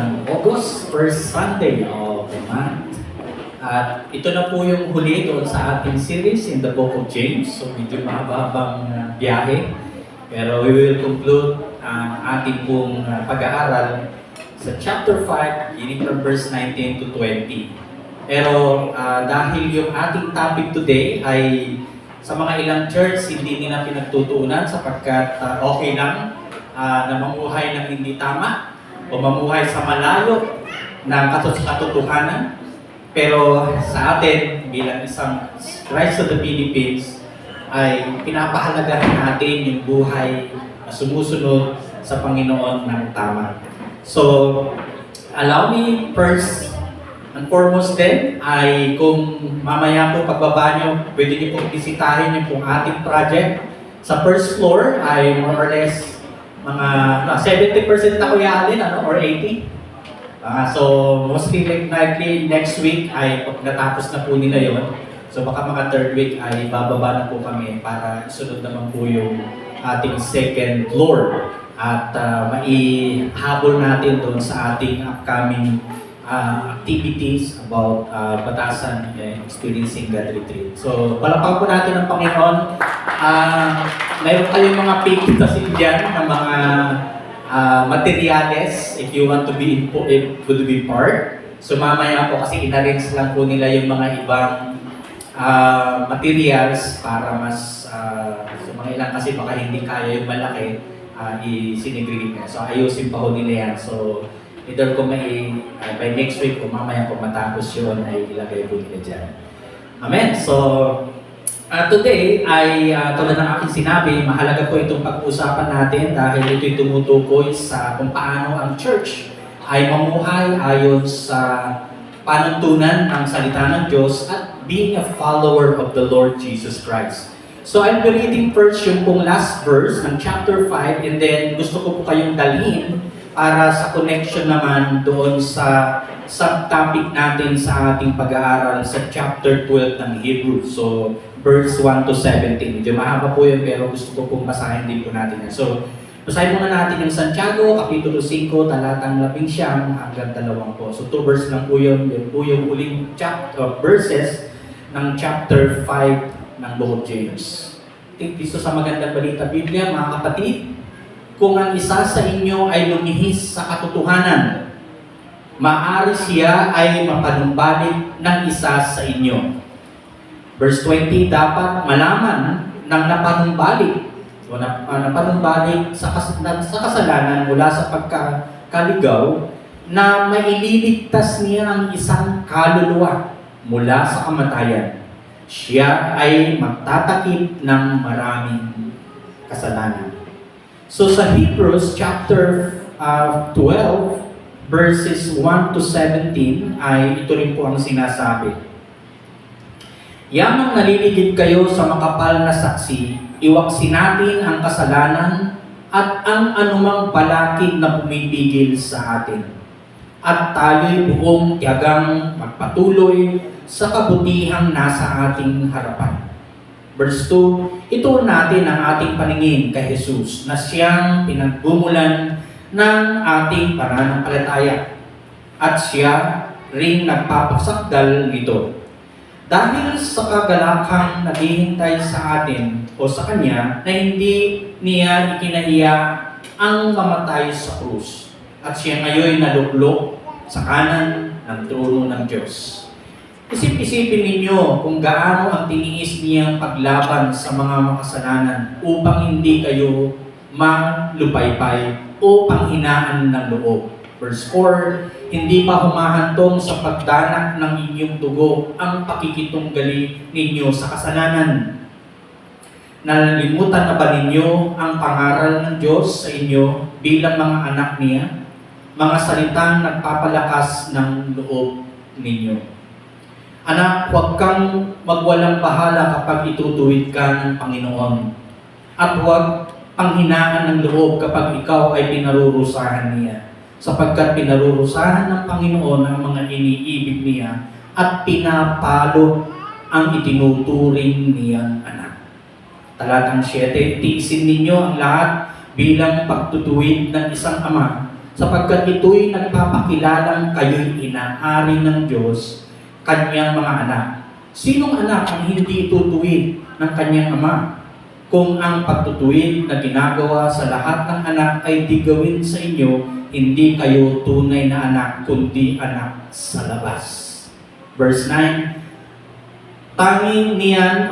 ng August, first Sunday of the month. At ito na po yung huli doon sa ating series in the Book of James. So medyo mahaba-habang biyahe. Pero we will conclude ang ating pong pag-aaral sa chapter 5, beginning from verse 19 to 20. Pero dahil yung ating topic today ay sa mga ilang church, hindi nila pinagtutuunan sapagkat okay lang na mamuhay ng hindi tama o mamuhay sa malayo ng katotohanan. Pero sa atin, bilang isang Rise of the Philippines, ay pinapahalagahan natin yung buhay na sumusunod sa Panginoon ng tama. So, allow me first and foremost din, ay kung mamaya po pagbaba nyo, pwede nyo pong bisitahin yung pong ating project. Sa first floor ay more or less mga 70% na kuya alin, or 80%. So, mostly likely next week ay pag natapos na po nila yon. So, baka mga third week ay bababa na po kami para isunod naman po yung ating second floor. At maihabol natin doon sa ating upcoming activities about Batasan and experiencing God retreat. So, palakpakan po natin ang Panginoon. Mayroon kayong mga pictures dyan ng mga materials if you want to be part. So mamaya po kasi in-arrange lang po nila yung mga ibang materials para mas so mga ilang kasi baka hindi kaya yung malaki i-sinigregate na. So ayusin pa ho nila yan. So either kung may by next week o mamaya kung matapos yun ay ilagay po nila dyan. Amen. So today ay tulad ng aking sinabi, mahalaga po itong pag-uusapan natin dahil ito'y tumutukoy sa kung paano ang church ay mamuhay ayon sa panuntunan ng salita ng Diyos at being a follower of the Lord Jesus Christ. So I'll be reading first yung pong last verse ng chapter 5 and then gusto ko po kayong dalhin para sa connection naman doon sa subtopic natin sa ating pag-aaral sa chapter 12 ng Hebrews. So verse 1 to 17. Medyo mahaba po yun pero gusto ko pong basahin din po natin yan. So, basahin muna natin yung Santiago, Kapitulo 5, talatang 11 hanggang 2 po. So, 2 verse lang po yun. Yun po yung uling verses ng chapter 5 ng Book of James. Dito sa magandang balita Biblia, mga kapatid, kung ang isa sa inyo ay lumihis sa katotohanan, maaari siya ay mapanumbalik ng isa sa inyo. Verse 20, dapat malaman ng napanumbalik o napanumbalik sa kasalanan mula sa pagkakaligaw na maililigtas niya ang isang kaluluwa mula sa kamatayan. Siya ay magtatakip ng maraming kasalanan. So sa Hebrews chapter 12 verses 1 to 17 ay ito rin po ang sinasabi. Yamang naliligid kayo sa makapal na saksi, iwaksin natin ang kasalanan at ang anumang balakid na pumipigil sa atin. At tayo'y buong tiyagang magpatuloy sa kabutihang nasa ating harapan. Verse 2, ituon natin ang ating paningin kay Jesus na siyang pinagbumulan ng ating pananampalataya at siya ring nagpapasakdal nito. Dahil sa kagalakang naghihintay sa atin o sa Kanya na hindi niya ikinahiya ang mamatay sa krus at siya ngayon naluklok sa kanan ng trono ng Diyos. Isip-isipin ninyo kung gaano ang tiniis niyang paglaban sa mga makasalanan upang hindi kayo malupaypay o panghinaan ng loob. Verse 4, hindi pa humahantong sa pagdanak ng inyong dugo ang pakikitunggali ninyo sa kasalanan. Nalilimutan na ba ninyo ang pangaral ng Diyos sa inyo bilang mga anak niya? Mga salitang nagpapalakas ng loob ninyo. Anak, huwag kang magwalang bahala kapag itutuwid ka ng Panginoon. At huwag panghinaan ng loob kapag ikaw ay pinarurusahan niya. Sapagkat pinarurusahan ng Panginoon ang mga iniibig niya at pinapalo ang itinuturing niyang anak. Talatang 7, tiisin ninyo ang lahat bilang pagtutuwid ng isang ama sapagkat ito'y nagpapakilalang kayo'y inaari ng Diyos, kanyang mga anak. Sinong anak ang hindi itutuwid ng kanyang ama? Kung ang pagtutuwid na ginagawa sa lahat ng anak ay di gawin sa inyo, hindi kayo tunay na anak, kundi anak sa labas. Verse 9, tanging niyan,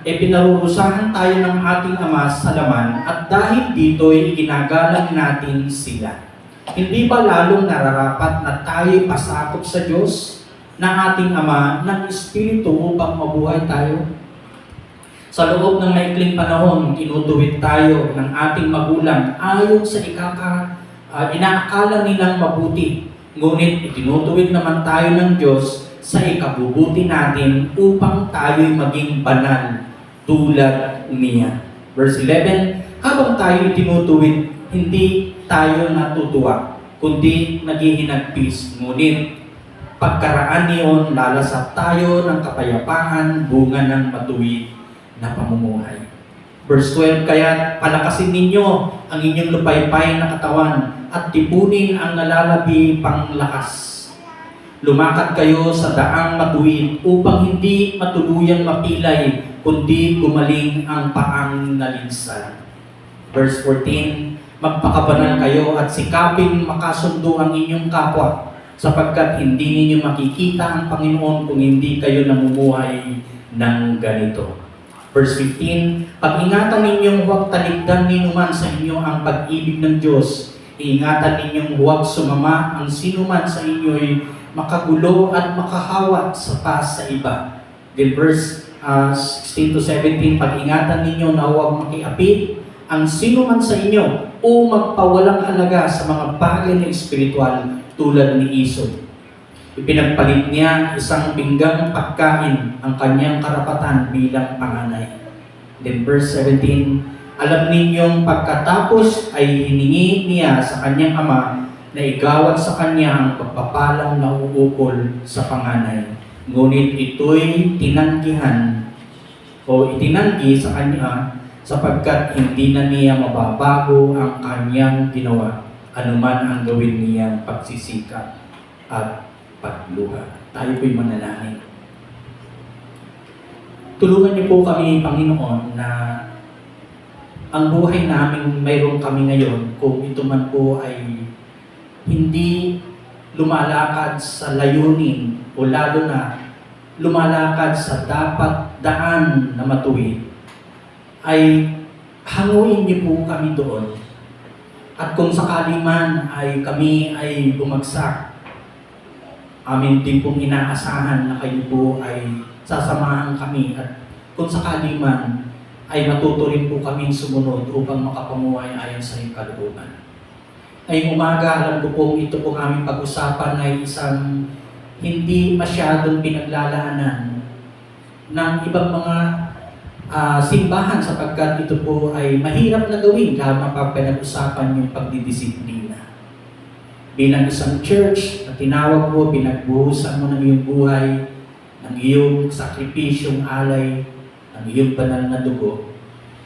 pinarurusahan tayo ng ating Ama sa laman, at dahil dito'y ginagalang natin sila. Hindi ba lalong nararapat na tayo'y pasakop sa Diyos na ating Ama ng Espiritu upang mabuhay tayo? Sa loob ng maikling panahon, tinutuwid tayo ng ating magulang ayon sa inaakala nilang mabuti. Ngunit itinutuwid naman tayo ng Diyos sa ikabubuti natin upang tayo'y maging banal tulad niya. Verse 11, habang tayo tinutuwid, hindi tayo natutuwa, kundi naghihinagpis. Ngunit pagkaraan niyon, lalasap tayo ng kapayapaan, bunga ng matuwid na pamumuhay. Verse 12, kaya palakasin ninyo ang inyong lupaypay na katawan at tipunin ang nalalabi pang lakas. Lumakad kayo sa daang matuwid upang hindi matuluyang mapilay, kundi gumaling ang paang nalinsan. Verse 14, magpakabanal kayo at sikaping makasundo ang inyong kapwa, sapagkat hindi ninyo makikita ang Panginoon kung hindi kayo namumuhay ng ganito. Verse 15, pag-ingatan ninyong huwag taligdan ninuman sa inyo ang pag-ibig ng Diyos. Iingatan ninyong huwag sumama ang sinuman sa inyo'y makagulo at makahawat sa iba. Then verse 16 to 17, pag-ingatan ninyo na huwag makiapid ang sinuman sa inyo o magpawalang halaga sa mga bagay na espiritual tulad ni Esau. Ipinagpalit niya isang pinggang pagkain ang kanyang karapatan bilang panganay. Then verse 17, alam ninyong pagkatapos ay hiningi niya sa kanyang ama na igawad sa kanya ang pagpapalang na uukol sa panganay. Ngunit ito'y itinanggi sa kanya sapagkat hindi na niya mababago ang kanyang ginawa, anuman ang gawin niyang pagsisikap at pagluha. Tayo po'y manalangin. Tulungan niyo po kami, Panginoon, na ang buhay namin mayroon kami ngayon, kung ito man po ay hindi lumalakad sa layunin o lalo na lumalakad sa dapat daan na matuwid, ay hanguin niyo po kami doon. At kung sakali man ay kami ay bumagsak, amin din pong inaasahan na kayo po ay sasamahan kami, at kung sakali man ay matuto rin po kami sumunod upang makapamuhay ayon sa iyong kalooban. Ngayong umaga, alam ko po ito pong aming pag-usapan ay isang hindi masyadong pinaglalaanan ng ibang mga simbahan, sapagkat ito po ay mahirap na gawin lalo pag pinag-usapan yung pagdidisiplina. Bilang isang church na tinawag mo, pinagbuhusan mo ng iyong buhay, ng iyong sakripisyong alay, ng iyong banal na dugo,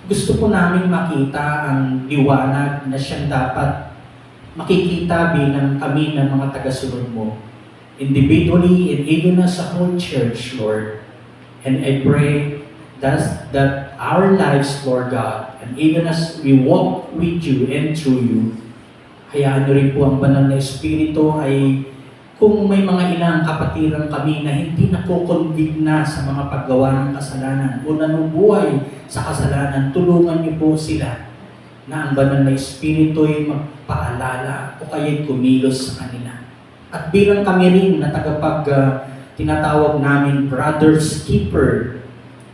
gusto po namin makita ang liwanag na siyang dapat makikita bilang kami ng mga tagasunod mo, individually and even as a whole church, Lord. And I pray that our lives, Lord God, and even as we walk with you and through you, hayaan nyo rin po ang banal na Espiritu ay kung may mga ilang kapatiran kami na hindi nakukonvict na sa mga paggawa ng kasalanan o nanubuhay sa kasalanan, tulungan niyo po sila na ang banal na Espiritu ay magpaalala o kaya'y kumilos sa kanila. At bilang kami rin na tinatawag namin brother's keeper,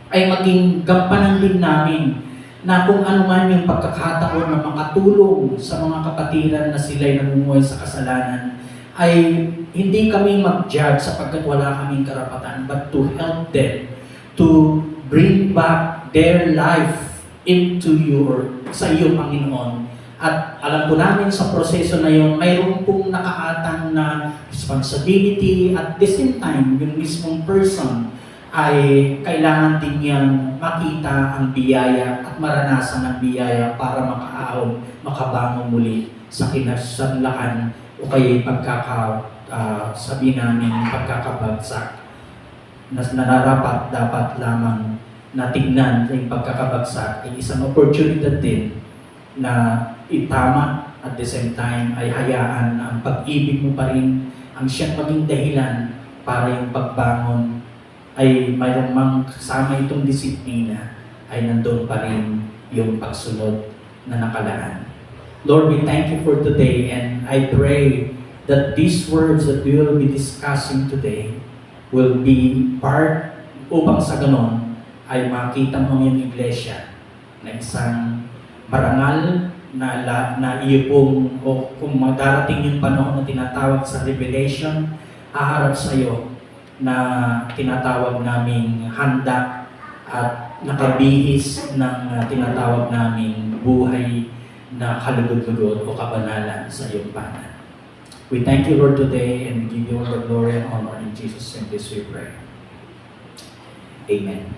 ay maging gampanan din namin na kung ano man yung pagkakataon na makatulong sa mga kapatiran na sila'y namumuhay sa kasalanan, ay hindi kami mag-judge sapagkat wala kaming karapatan, but to help them to bring back their life into you or sa iyo, Panginoon. At alam po namin sa proseso na yun, mayroon pong nakaatang na responsibility at the same time, yung mismong person ay kailangan din niyang makita ang biyaya at maranasan ang biyaya para makaahon, makabangon muli sa kinasanlaan o kaya sabi namin pagkakabagsak na nararapat dapat lamang natignan yung pagkakabagsak ay isang oportunidad din na itama at the same time ay hayaan na ang pag-ibig mo pa rin ang siyang maging dahilan para yung pagbangon ay mayroong mang kasama itong disiplina ay nandoon pa rin yung pagsunod na nakalaan. Lord, we thank you for today, and I pray that these words that we will be discussing today will be part upang sa ganon ay makita mo yung iglesia na isang marangal na iyo pong, o kung madarating yung panahon na tinatawag sa revelation, haharap sa iyo na tinatawag naming handa at nakabihis ng tinatawag naming buhay na kalugod-lugod o kabanalan sa iyong banan. We thank you, Lord, today, and we give you all the glory and honor. In Jesus' name, this we pray. Amen.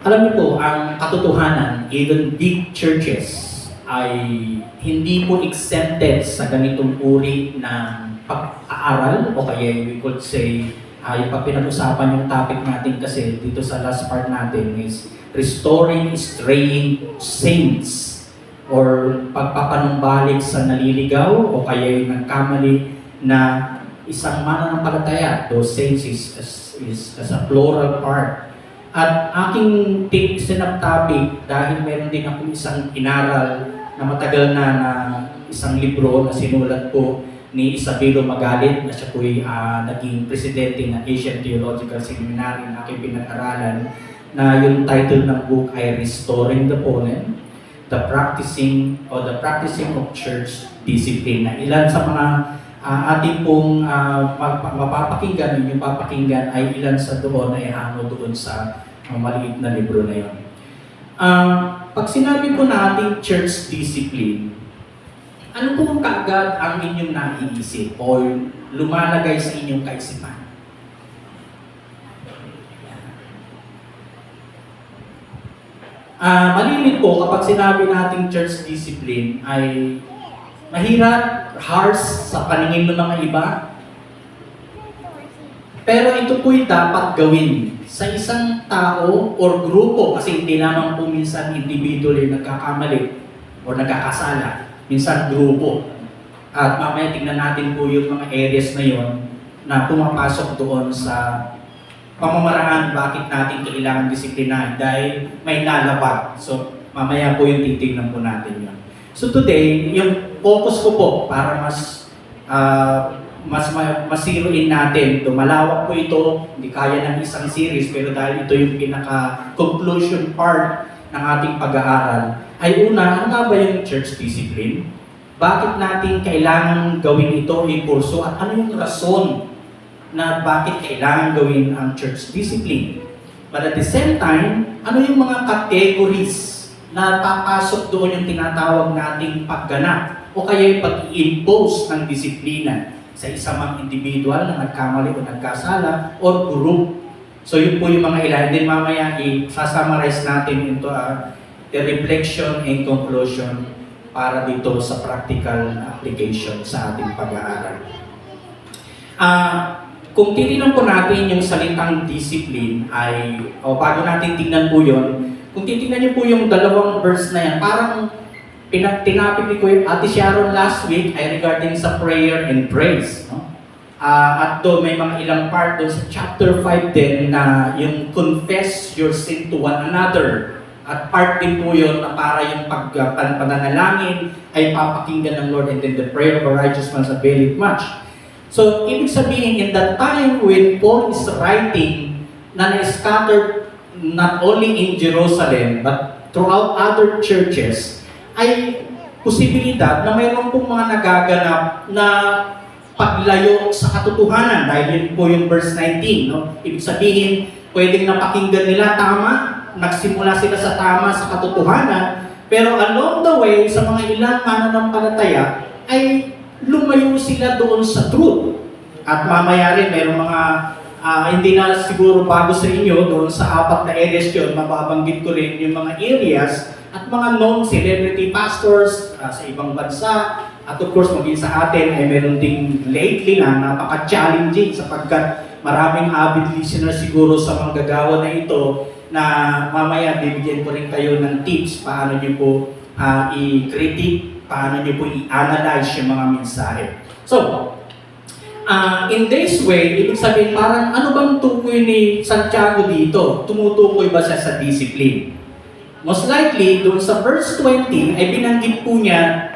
Alam niyo po, ang katotohanan, even big churches ay hindi po exempted sa ganitong uri ng pag-aaral o kaya we could say, yung pag pinag-usapan yung topic natin kasi dito sa last part natin is restoring straying saints or pagpapanumbalik sa naliligaw o kaya yung nagkamali na isang mananampalataya. Those saints is as a plural part. At aking sinap topic dahil meron din ako isang inaral na matagal na isang libro na sinulat po ni Isabelo Magalit na siya po'y naging presidente ng Asian Theological Seminary na aking pinag-aralan, na yung title ng book ay Restoring the Fallen, the Practicing of Church Discipline. Na ilan sa mga ating pong mapapakinggan, yung papakinggan ay ilan sa doon ay hango doon sa maliit na libro na yun. Pag sinabi ko na ating church discipline, ano po kaagad ang inyong naiisip o lumalagay sa inyong kaisipan? Malimit po kapag sinabi nating church discipline ay mahirap, harsh sa paningin ng mga iba. Pero ito po'y dapat gawin sa isang tao or grupo kasi hindi naman po minsan individual yung nagkakamali o nagkakasala. Minsan grupo. At mamaya tingnan natin po yung mga areas na yon na pumapasok doon sa pamamaraan bakit natin kailangan disiplinahin dahil may nalabag. So mamaya po yung titignan po natin yun. So today, yung focus ko po para mas masiruin natin. Malawak po ito, hindi kaya ng isang series pero dahil ito yung pinaka-conclusion part ng ating pag-aaral ay una, ano nga ba yung church discipline? Bakit natin kailangan gawin ito, i-kurso, at ano yung rason na bakit kailangan gawin ang church discipline? But at the same time, ano yung mga categories na papasok doon yung tinatawag nating pagganap o kaya yung pag-impose ng disiplina sa isang mga individual na nagkamali o nagkasala or group. So yun po yung mga ilan. Then mamaya i-summarize natin into the reflection and conclusion para dito sa practical application sa ating pag-aaral. Kung titignan po natin yung salitang discipline ay, bago natin tingnan po yun, kung titignan niyo po yung dalawang verse na yan, parang tinapik ni Ate Sharon last week ay regarding sa prayer and praise. No? At doon may mga ilang part doon sa chapter 5 din na yung confess your sin to one another. At part din po yun na para yung pananalangin ay papakinggan ng Lord, and then the prayer of a righteous man availeth much. So, ibig sabihin, in that time when Paul is writing na na-scattered not only in Jerusalem but throughout other churches, ay posibilidad na mayroon pong mga nagaganap na paglayo sa katotohanan dahil yun po yung verse 19. No? Ibig sabihin, pwedeng napakinggan nila tama, nagsimula sila sa tama sa katotohanan, pero along the way, sa mga ilang mananampalataya, ay lumayo sila doon sa truth. At mamaya rin, mayroong mga hindi na siguro bago sa inyo, doon sa apat na areas yun, mababanggit ko rin yung mga areas at mga known celebrity pastors sa ibang bansa. At of course, maging sa atin ay meron ding lately na napaka-challenging sapagkat maraming avid listeners siguro sa manggagawa na ito na mamaya bibigyan ko rin kayo ng tips paano nyo po i-critique, paano nyo po i-analyze yung mga mensahe. So, in this way, ibig sabihin parang ano bang tukoy ni Santiago dito? Tumutukoy ba siya sa discipline? Most likely, doon sa verse 20 ay binanggit po niya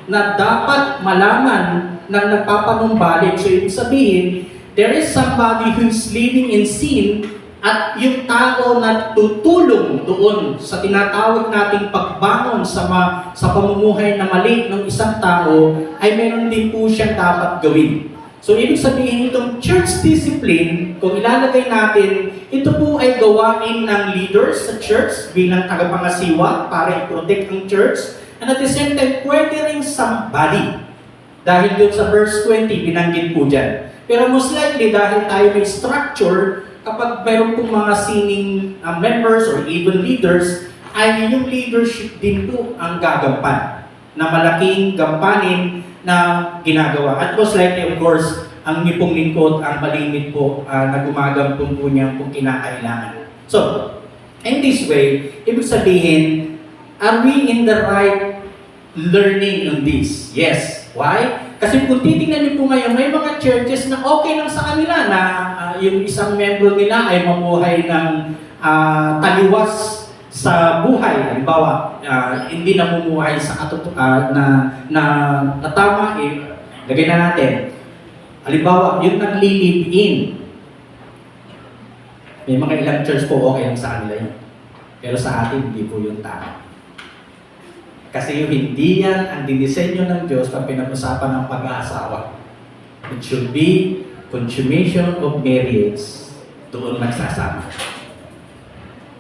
na dapat malaman ng nagpapanumbalik. So, ibig sabihin, there is somebody who's living in sin at yung tao na tutulong doon sa tinatawag nating pagbangon sa pamumuhay na mali ng isang tao ay meron din po siyang dapat gawin. So, ibig sabihin itong church discipline, kung ilalagay natin, ito po ay gawain ng leaders sa church bilang tagapangasiwa para i-protect ang church. And at the same time, pwede rin somebody. Dahil doon sa verse 20, binanggit po dyan. Pero most likely, dahil tayo may structure, kapag mayroon pong mga sinning members or even leaders, ay yung leadership din po ang gagampan na malaking gampanin na ginagawa. At most likely, of course, ang nipong lingkod, ang malimit po na gumagampun po niya kung kinakailangan. So, in this way, ibig sabihin, are we in the right learning on this? Yes. Why? Kasi kung titingnan niyo po ngayon, may mga churches na okay lang sa kanila na yung isang membro nila ay mamuhay ng taliwas sa buhay. Halimbawa, hindi namumuhay sa na tama, lagay na natin. Halimbawa, yung nagli-live-in. May mga ilang church po okay lang sa kanila yun. Pero sa atin, hindi po yung tama. Kasi yung hindi yan ang dinisenyo ng Diyos pag pinag-usapan ng pag-aasawa. It should be consummation of marriage. Doon nagsasama.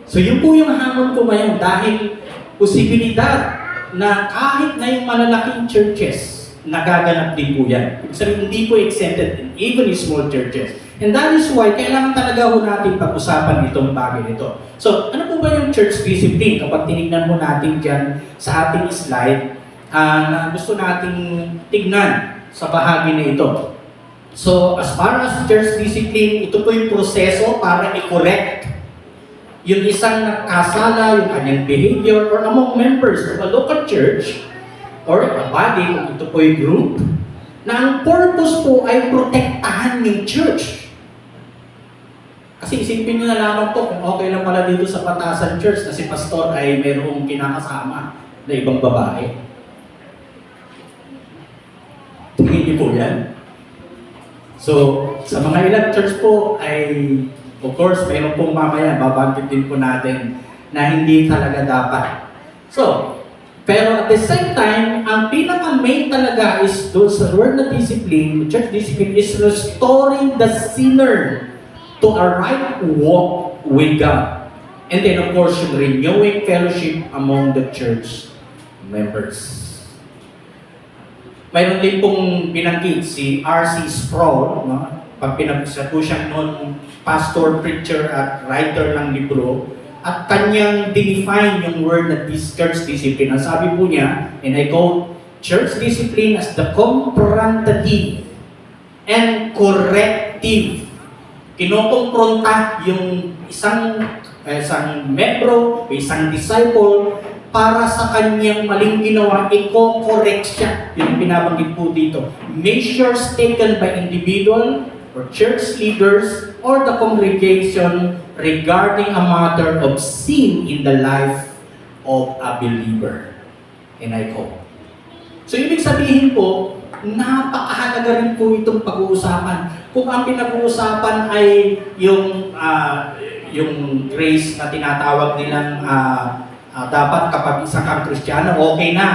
So yun po yung hamon ko ngayon dahil posibilidad na kahit na yung malalaking churches, nagaganap din po yan. So hindi po exempted even in small churches. And that is why kailangan talaga ho natin pag-usapan itong bagay nito. So, ano po ba yung church discipline? Kapag tinignan mo natin dyan sa ating slide, na gusto nating tignan sa bahagi na ito. So, as far as church discipline, ito po yung proseso para i-correct yung isang nakasala, yung kanyang behavior, or among members of a local church, or a body, kung ito po yung group, na ang purpose po ay protektahan yung church. Kasi isipin nyo na lamang po kung okay lang pala dito sa Patasan Church na si pastor ay mayroong kinakasama na ibang babae. Tingin niyo po yan? So, sa mga ilang church po ay, of course, mayroon pong mamaya, babanggit din po natin na hindi talaga dapat. So, pero at the same time, ang pinaka-main talaga is doon sa word na discipline, church discipline is restoring the sinner to a right walk with God. And then of course, yung renewing fellowship among the church members. Mayroon din pong binanggit si R.C. Sproul, no? Pag pinag-isa po siyang noon pastor, preacher at writer ng libro, at kanyang define yung word na church discipline. Ang sabi po niya, and I quote, church discipline as the confrontative and corrective. Kinokompronta yung isang membro, isang disciple, para sa kanyang maling ginawa, i-correct siya. Yung binabanggit po dito. Measures taken by individual or church leaders or the congregation regarding a matter of sin in the life of a believer. And I quote. So, ibig sabihin po, napakahalaga rin po itong pag-uusapan. Kung ang pinag-uusapan ay yung grace na tinatawag nilang dapat kapag isa kang Kristiyano, okay na.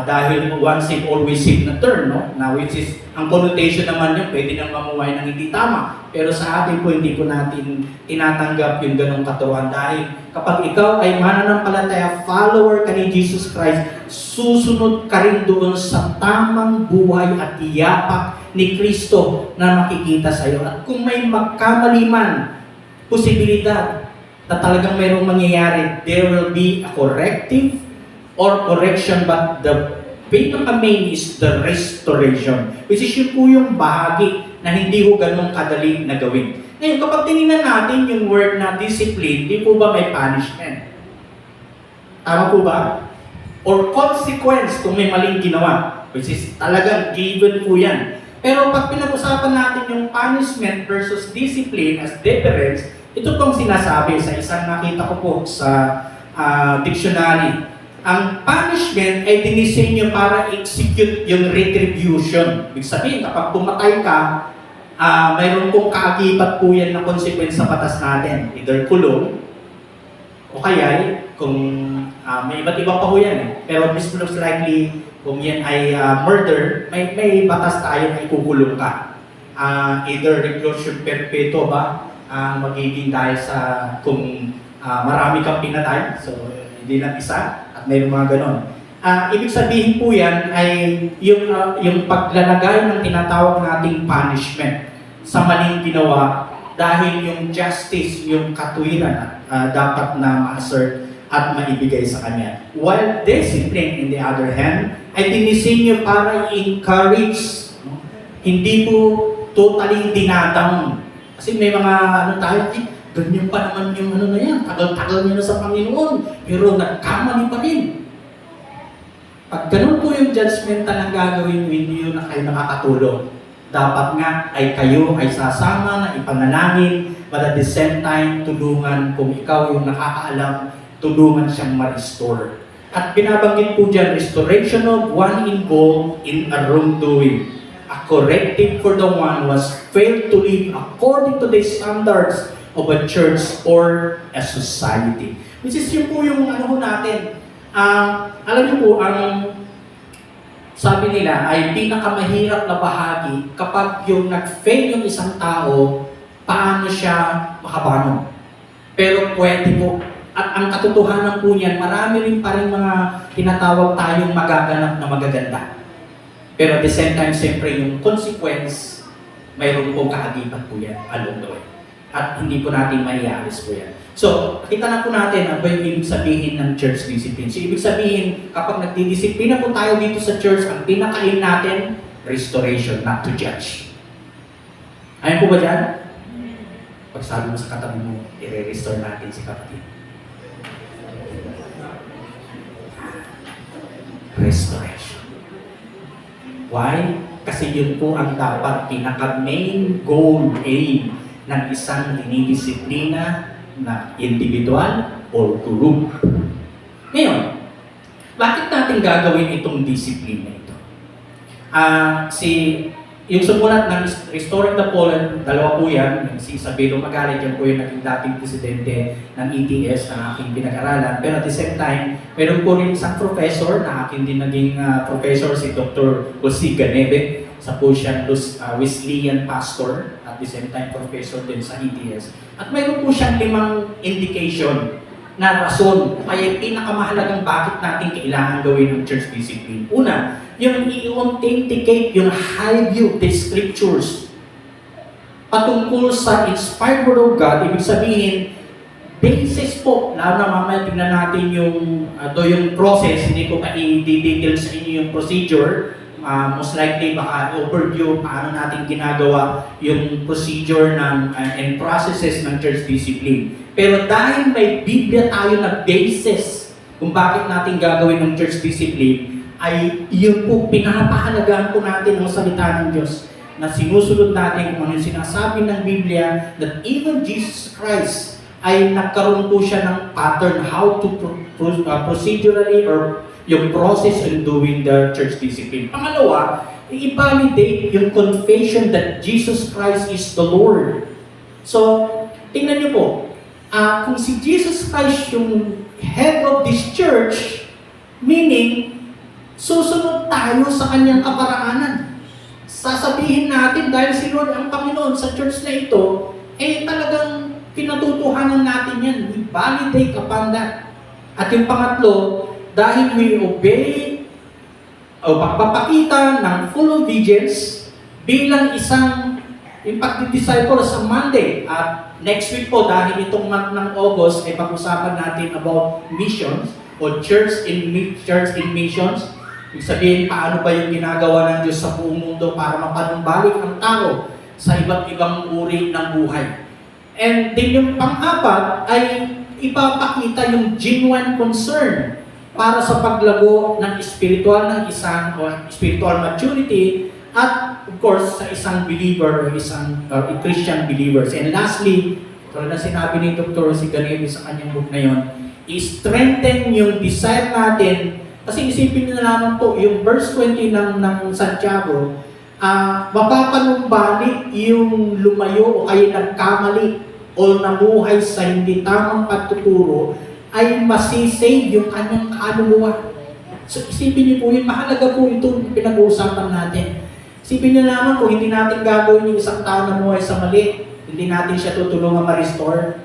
Dahil one saved, always saved na term, no? Na which is, ang connotation naman yun, pwede nang mamuhay ng hindi tama. Pero sa atin po, hindi po natin tinatanggap yung ganong katuruan. Dahil kapag ikaw ay mananampalataya, follower ka ni Jesus Christ, susunod ka rin doon sa tamang buhay at yapak ni Kristo na makikita sa iyo. At kung may magkamali man, posibilidad na talagang mayroong mangyayari. There will be a corrective or correction, but the pinaka-main is the restoration, which is yun po yung bahagi na hindi ko ganun kadali na gawin. Ngayon, kapag tinignan natin yung word na discipline, di po ba may punishment? Tama po ba? Or consequence kung may maling ginawa, which is talagang given po yan. Pero pag pinag-usapan natin yung punishment versus discipline as difference, ito pong sinasabi sa isang nakita ko po sa dictionary. Ang punishment ay dinisenyo para execute yung retribution. Ibig sabihin, kapag pumatay ka, mayroon pong kaakibat po yan na consequence sa batas natin. Either kulong, o kaya kung may iba't iba pa po yan eh. Pero most likely, kung yan ay murder, may batas tayo na ikukulong ka. Either reclusion perpetuo ba, magiging dahil sa kung marami kang pinatay, so hindi lang isa, at may mga ganon. Ibig sabihin po yan ay yung paglalagay ng tinatawag nating punishment sa maling ginawa dahil yung justice, yung katuwiran dapat na ma-assert at maibigay sa kanya. While discipline, in the other hand, ay dinisenyo para i-encourage, hindi po totally dinadown. Kasi may mga tayo, ganyan pa naman yung na yan, tagal-tagal niya na sa Panginoon, pero nagkamali pa rin. Pag ganun po yung judgmental ang gagawin, hindi yun na kayo nakakatulong. Dapat nga ay kayo ay sasama na ipanalangin, but at the same time, tulungan kung ikaw yung nakakaalam, tulungan siyang ma-restore. At binabanggit po dyan, restoration of one involved in a wrongdoing. A corrective for the one was failed to live according to the standards of a church or a society. Which is yun po yung natin. Alam niyo po, ang sabi nila ay pinakamahirap na bahagi kapag yung nag-fail yung isang tao, paano siya makabangon. Pero pwede po. At ang katotohanan po niyan, marami rin pa rin mga tinatawag tayong magaganap na magaganda. Pero at the same time, siyempre yung consequence, mayroon pong kaagibat po yan along the way. At hindi po natin maialis po yan. So, kita na po natin ano ba yung ibig sabihin ng church discipline. So, ibig sabihin, kapag nagdidisiplina po tayo dito sa church, ang pinakain natin, restoration, not to judge. Ayun po ba dyan? Pag sabi mo sa katabi mo, i-restore natin si kapatid. Restoration. Why? Kasi yun po ang dapat pinaka-main goal, aim ng isang dinidisiplina na individual or group. Ngayon, bakit natin gagawin itong disiplina ito? Yung sumulat ng Restoring the Fallen, dalawa po yan, si Isabelo Magalit, yan po yung naging dating presidente ng ETS na aking pinag-aralan. Pero at the same time, meron po rin isang professor na aking din naging professor, si Dr. Jose Ganebe. Sa po siyang Wesleyan pastor, at the same time professor din sa ETS. At mayroon po siyang 5 indication na rason, kaya pinakamahalagang bakit natin kailangan gawin ng church discipline. Una, yung i-authenticate yung high view of the scriptures patungkol sa inspired word of God. Ibig sabihin, basis po, lalo na mamaya tingnan natin yung process, hindi ko pa i-detail sa inyo yung procedure. Most likely, baka overview paano natin ginagawa yung procedure and processes ng church discipline. Pero dahil may Biblia tayo na basis kung bakit natin gagawin ng church discipline, ay yun po, pinapahalagaan po natin ang salita ng Diyos na sinusunod natin kung ano yung sinasabi ng Biblia, that even Jesus Christ ay nagkaroon po siya ng pattern how to procedurally or yung process in doing the church discipline. Pangalawa, i-validate yung confession that Jesus Christ is the Lord. So, tingnan niyo po, kung si Jesus Christ yung head of this church, meaning, susunod tayo sa kanyang kaparaanan. Sasabihin natin, dahil si Lord ang Panginoon sa church na ito, talagang pinatutuhanan natin yan. We validate upon that. At yung pangatlo, dahil we obey o pagpapakita ng full obedience bilang isang yung pag-disciple sa Monday. At next week po, dahil itong month ng August, ay pag-usapan natin about missions o church in missions. Ibig sabihin, paano ba yung ginagawa ng Diyos sa buong mundo para mapanumbalik ang tao sa iba't ibang uri ng buhay. And din yung pang-apat ay ipapakita yung genuine concern para sa paglago ng spiritual ng isang o spiritual maturity at of course sa isang believer o isang Christian believers. And lastly, tulad na sinabi ni Dr. Siganemi sa kanyang book na yun, i-strengthen yung desire natin. Kasi isipin nyo na lamang po, yung verse 20 ng Santiago, mapapanumbalik yung lumayo o kayo nagkamali o nabuhay sa hindi tamang pagtuturo ay masisave yung kanyang kaluluwa. So isipin niyo po yun, mahalaga po itong pinag-uusapan natin. Isipin niyo naman kung hindi natin gagawin yung isang tao na buhay sa mali, hindi natin siya tutulungan ma-restore,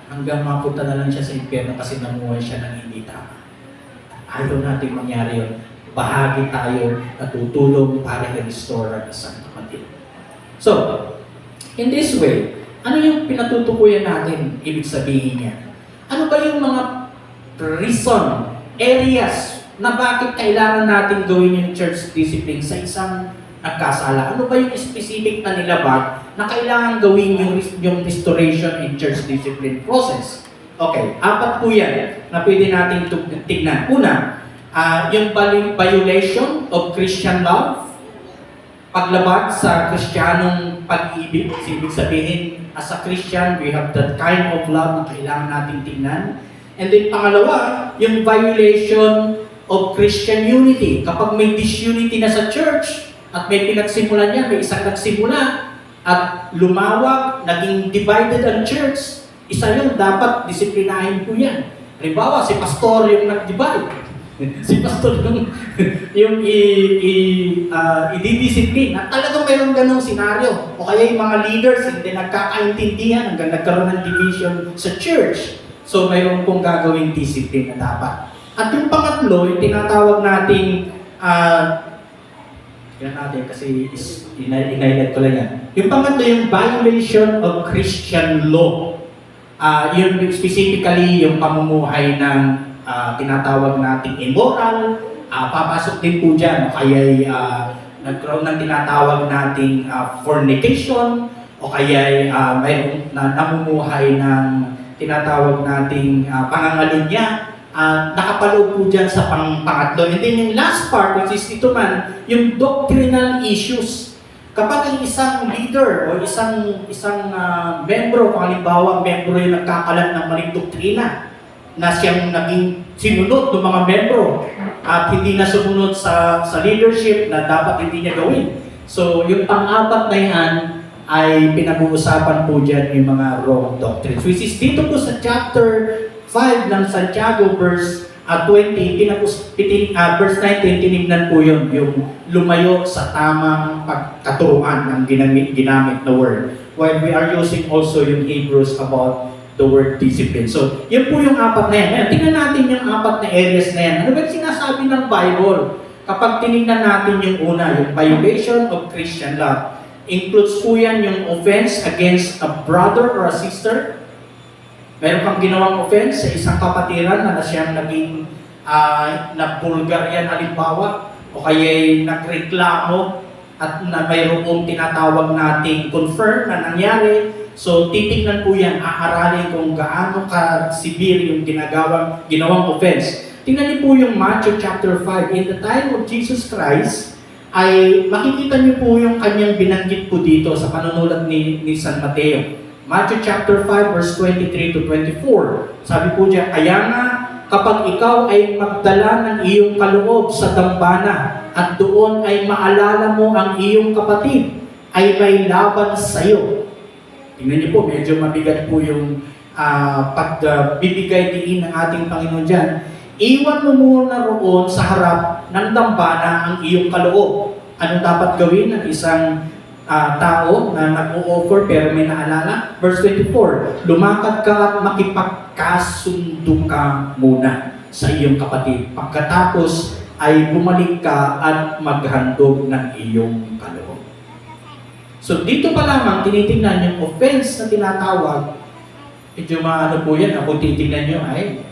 hanggang mapunta na lang siya sa impyerno kasi namuhay siya ng hindi tama. Ayaw natin mangyari yun. Bahagi tayo na tutulong para i-restore ang isang kapatid. So, in this way, ano yung pinatutukuyan natin, ibig sabihin niya? Ano ba yung mga reason, areas, na bakit kailangan natin gawin yung church discipline sa isang nagkasala? Ano ba yung specific na nilabag na kailangan gawin yung restoration in church discipline process? Okay, 4 po yan na pwede natin tignan. Una, yung violation of Christian love, paglabag sa Kristiyanong pag-ibig. Ibig sabihin, as a Christian, we have that kind of love na kailangan natin tingnan. And then pangalawa, yung violation of Christian unity. Kapag may disunity na sa church, at may pinagsimulan niya, may isang nagsimula, at lumawak, naging divided ang church, isa yun, dapat disiplinahin po yan. Halimbawa, si pastor yung nag-divide. Si pastor yung i-discipline. At talagang mayroong ganong senaryo. O kaya yung mga leaders hindi nagkakaintindihan hanggang nagkaroon ng division sa church. So mayroon pong gagawing discipline na dapat. At yung pangatlo, yung tinatawag nating kasi in-highlight ko lang yan. Yung pangatlo, yung violation of Christian law. Yun specifically yung pamumuhay ng tinatawag nating immoral, papasok din po dyan, o kaya nagkaroon ng tinatawag nating fornication, o kaya mayroong namumuhay ng tinatawag nating pangangalunya, nakapaloob po dyan sa pangatlo. And then yung last part, which is ito man, yung doctrinal issues. Kapag ang isang leader o isang membro, kung halimbawa membro yung nagkakalat ng maling doktrina, na siyang naging sinunod ng mga membro at hindi na sumunod sa leadership na dapat hindi niya gawin. So, yung pang-apat na yan ay pinag-uusapan po dyan yung mga wrong doctrines. Which is dito po sa chapter 5 ng Santiago verse 20, verse 19, tinignan po yun, yung lumayo sa tamang pagkaturuan ng ginamit na word. While we are using also yung Hebrews about the word discipline. So, yun po yung 4 na yan. Ngayon, tingnan natin yung 4 na areas na yan. Ano ba sinasabi ng Bible? Kapag tinignan natin yung una, yung violation of Christian love, includes po yan yung offense against a brother or a sister. Meron kang ginawang offense sa isang kapatiran na siyang naging nabulgar yan halimbawa, o kaya nagreklamo at na mayroong tinatawag nating confirm na nangyari. So, titignan po yan, aaralin kung gaano ka-severe yung ginawang offense. Tingnan niyo po yung Matthew chapter 5. In the time of Jesus Christ, ay makikita niyo po yung kanyang binanggit po dito sa panunulat ni San Mateo. Matthew chapter 5 verse 23 to 24. Sabi po diyan, kaya nga kapag ikaw ay magdala ng iyong kaloob sa dambana at doon ay maalala mo ang iyong kapatid, ay may laban sa iyo. Tingnan niyo po, medyo mabigat po yung pagbibigay diin ng ating Panginoon dyan. Iwan mo muna roon sa harap ng dambana ang iyong kaloob. Ano dapat gawin ng isang tao na nag-o-offer pero may naalala? Verse 24, lumakad ka at makipagkasundo ka muna sa iyong kapatid. Pagkatapos ay bumalik ka at maghandog ng iyong kaloob. So dito pa lamang tinitingnan yung offense na tinatawag, medyo maano po yan, kung titingnan nyo ay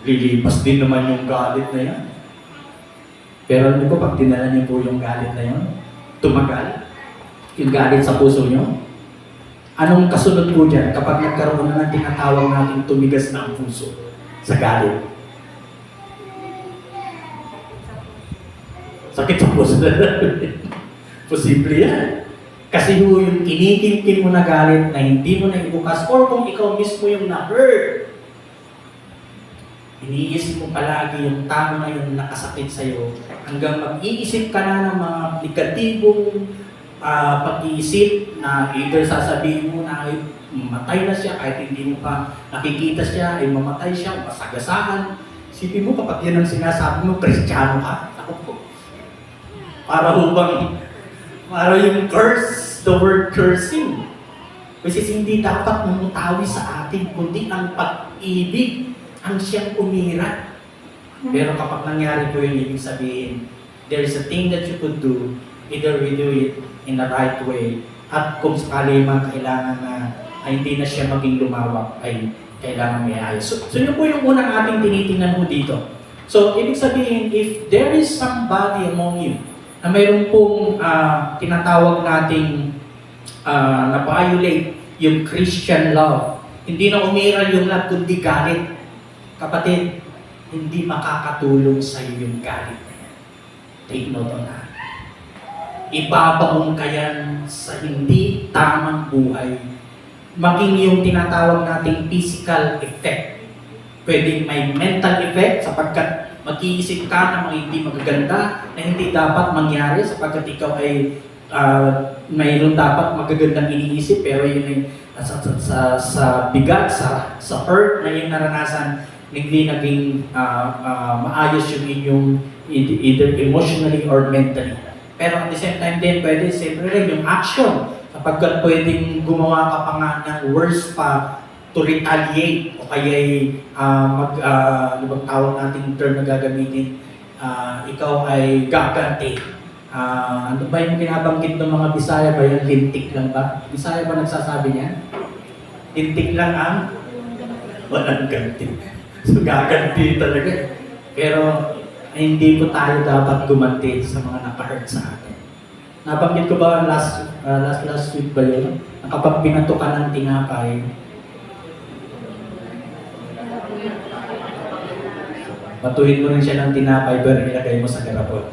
lilipas din naman yung galit na yan. Pero ano po, pag dinala niyo po yung galit na yan, tumagal, yung galit sa puso nyo, anong kasunod po dyan kapag nagkaroon na ng tinatawag natin tumigas na ang puso sa galit? Sakit sa puso na posible yan. Kasi yung kinikintin mo na galit na hindi mo na ibukas, or kung ikaw mismo yung na-hurt, iniisip mo palagi yung tao na yung nakasakit sa'yo, hanggang mag-iisip ka na ng mga negatibong pag-iisip na either sasabihin mo na ay mamatay na siya, kahit hindi mo pa nakikita siya, ay mamatay siya, masagasaan. Isipin mo kapag yan ang sinasabi mo, Kristiyano ka. Ako po. Para yung curse, the word cursing. Kasi hindi dapat mumutawi sa atin, kundi ang pag-ibig ang siyang umira. Pero kapag nangyari po yun, ibig sabihin, there is a thing that you could do, either we do it in the right way, at kung sakali man kailangan na ay hindi na siya maging lumawak, ay kailangan may ayos. So yun po yung unang ating tinitingnan po dito. So, ibig sabihin, if there is somebody among you na mayroon pong tinatawag nating na-violate yung Christian love, hindi na umiral yung love, kundi galit. Kapatid, hindi makakatulong sa iyo yung galit na yan. Take note on that. Ibabaon ka yan sa hindi tamang buhay. Maging yung tinatawag nating physical effect. Pwedeng may mental effect sapagkat mag-iisip ka ng mga hindi magaganda na hindi dapat mangyari sapagkat ikaw ay mayroon dapat magagandang iniisip pero yun ay sa bigat, sa hurt na yung naranasan, hindi naging maayos yung inyong either emotionally or mentally. Pero at the same time din, pwede siyempre rin yung action sapagkat pwedeng gumawa ka pa nga ng worse pa to retaliate o kaya'y ano bang tawag nating term na gagamitin, ikaw ay gaganti. Ano ba yung binabanggit ng mga Bisaya ba yung lintik lang ba? Bisaya ba nagsasabi niya? Lintik lang ang walang ganti. So gaganti talaga. Pero hindi po tayo dapat gumanti sa mga naka-hurt sa atin. Nabanggit ko ba last week ba yun? Na kapag binato ka ng tinapay, batuhin mo rin siya ng tinapay pero ilagay mo sa garapon.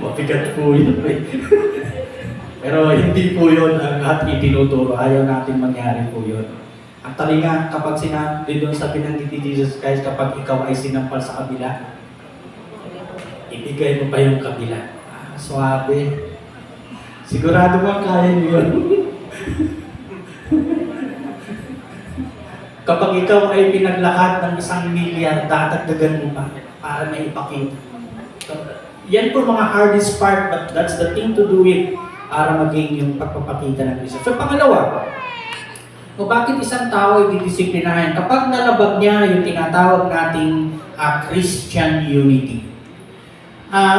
Mabigat po yun. Pero hindi po yun ang ating itinuturo. Ayaw natin mangyari po yun. Actually nga, kapag sinabi doon sa binanggit ni Jesus Christ, kapag ikaw ay sinampal sa kabila, ibigay mo pa yung kabila. Suabe. Sigurado mo kaya niyo yun. Kapag ikaw ay pinaglakad ng 1 milya, dadagdagan mo pa para may ipakita. Yan po mga hardest part, but that's the thing to do it para maging yung pagpapakita ng Kristo. So pangalawa, bakit isang tao ay didisiplinahin? Kapag nalabag niya yung tinatawag nating Christian unity.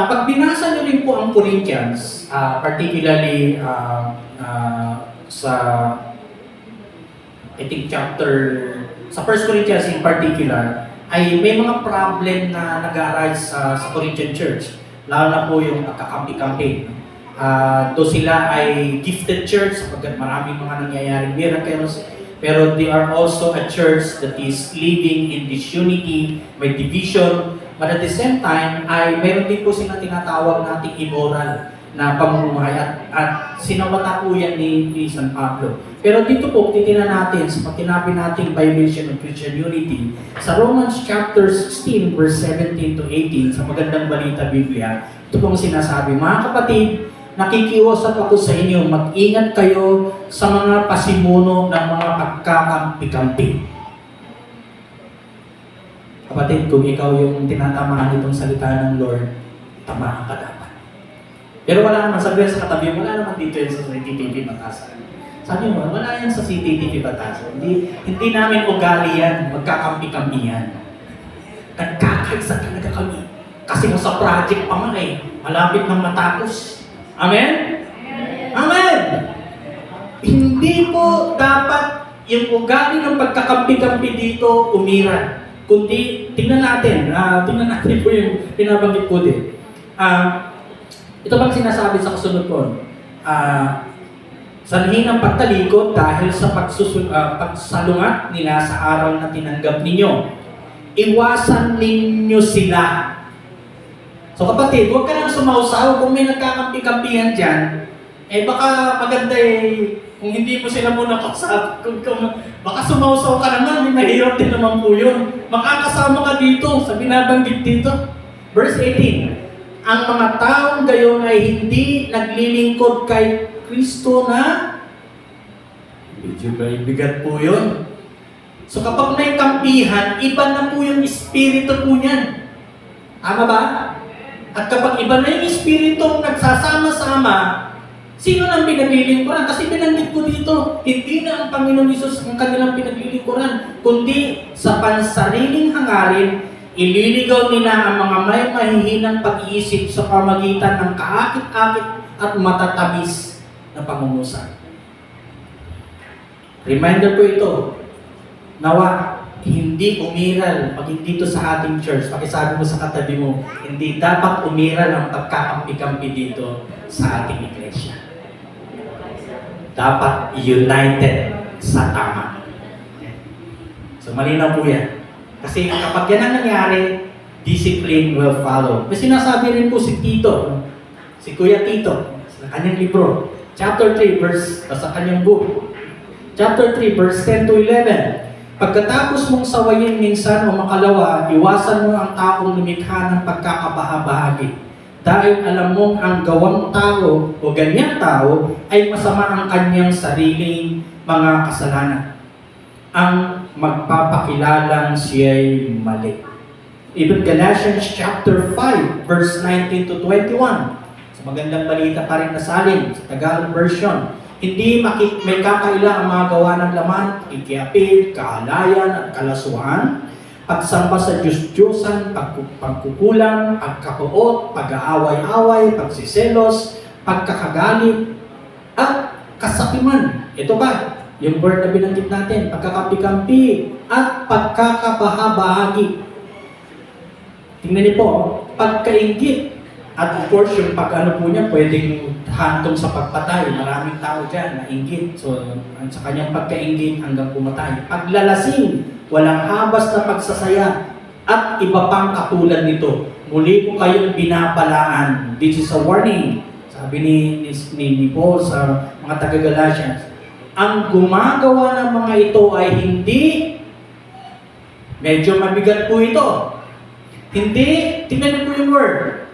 Pag binasa niyo rin po ang Corinthians, particularly sa I think sa 1 Corinthians in particular, ay may mga problem na nag-arise sa Corinthian church. Lalo na po yung pagkakampi-kampi. Though sila ay gifted church, sapagkat maraming mga nangyayaring miracles, pero they are also a church that is living in disunity, may division, but at the same time, ay meron din po silang tinatawag nating immoral na pamumuhay at sinawata po yan ni San Pablo. Pero dito po, titignan natin sa pagkinabi nating violation of Christian unity, sa Romans chapter 16, verse 17 to 18, sa Magandang Balita Biblia, ito pong sinasabi, mga kapatid, nakikiusap ako sa inyo, mag-ingat kayo sa mga pasimuno ng mga pagkakampi-kampi. Kapatid, kung ikaw yung tinatamaan itong salita ng Lord, tamaan ka dapat. Pero wala naman, sabi sa katabi, wala naman dito yan sa CCTV Batasan. Sabi mo, wala yan sa CCTV Batasan. Hindi namin ugali yan, magkakampi-kampi yan. Nagkakaisa talaga kami. Kasi sa project pa nga eh, malapit nang matapos. Amen? Amen! Hindi po dapat yung ugali ng pagkakampi-kampi dito umiran. Kundi, tingnan natin po yung pinabanggit ko din. Ito bang sinasabi sa kasunod ko? Sanhin ang pagtalikod dahil sa pagsalungat nila sa araw na tinanggap ninyo. Iwasan ninyo sila. So kapatid, huwag ka nang sumausaw kung may nagkakampi-kampihan dyan. Baka maganda kung hindi mo sila muna kasap. Baka sumausaw ka naman, mahirap din naman po yun. Makakasama ka dito sa binabanggit dito. Verse 18. Ang mga taong gayon ay hindi naglilingkod kay Kristo na medyo may bigat po yun. So kapag may kampihan, iba na po yung espiritu po niyan. Tama ba? At kapag iba na yung espiritu nagsasama-sama, sino nang pinaglilingkuran? Kasi binanggit ko dito, hindi na ang Panginoon Hesus ang kanilang pinaglilingkuran, kundi sa pansariling hangarin, ililigaw nila ang mga may mahihinang pag-iisip sa pamagitan ng kaakit-akit at matatabis na pangungusap. Reminder ko ito, nawa, hindi umiral pag dito sa ating church. Pakisabi mo sa katabi mo, hindi dapat umiral ang pagkakampi-kampi dito sa ating iglesia. Dapat united sa tama. So malinaw po yan. Kasi kapag yan ang nangyari, discipline will follow. May sinasabi rin po si Tito, si Kuya Tito, sa kanyang libro, chapter 3, sa kanyang book, chapter 3, verse 10 to 11. Pagkatapos mong sawayin minsan o makalawa, iwasan mo ang taong lumikha ng pagkakabahabahagi. Dahil alam mong ang gawang tao o ganyang tao ay masama ang kanyang sariling mga kasalanan. Ang magpapakilalang siya'y mali. Even Galatians chapter 5, verse 19 to 21. Sa magandang balita pa rin na salin, sa Tagalog version. Hindi may kakaila ang mga gawa ng laman, pakikiapid, kaalayan at kalasuhan, pagsamba sa Diyos-Diyosan, pagkukulang, pagkakuot, pag-aaway-away, pagsiselos, pagkakagalit, at kasakiman. Ito ba? Yung word na binanggit natin, pagkakampi-kampi, at pagkakabahabahagi. Tingnan niyo po, pagkaingit. At of course, yung pag-ano po niya, pwedeng hantong sa pagpatay. Maraming tao dyan na inggit. So, sa kanyang pagkainggit hanggang pumatay. Paglalasing, walang habas na pagsasaya, at iba pang katulad nito. Muli ko kayong binabalaan. This is a warning. Sabi ni Paul sa mga taga-Galatians. Ang gumagawa ng mga ito ay hindi, medyo mabigat po ito. Hindi, tingnan niyo po yung word.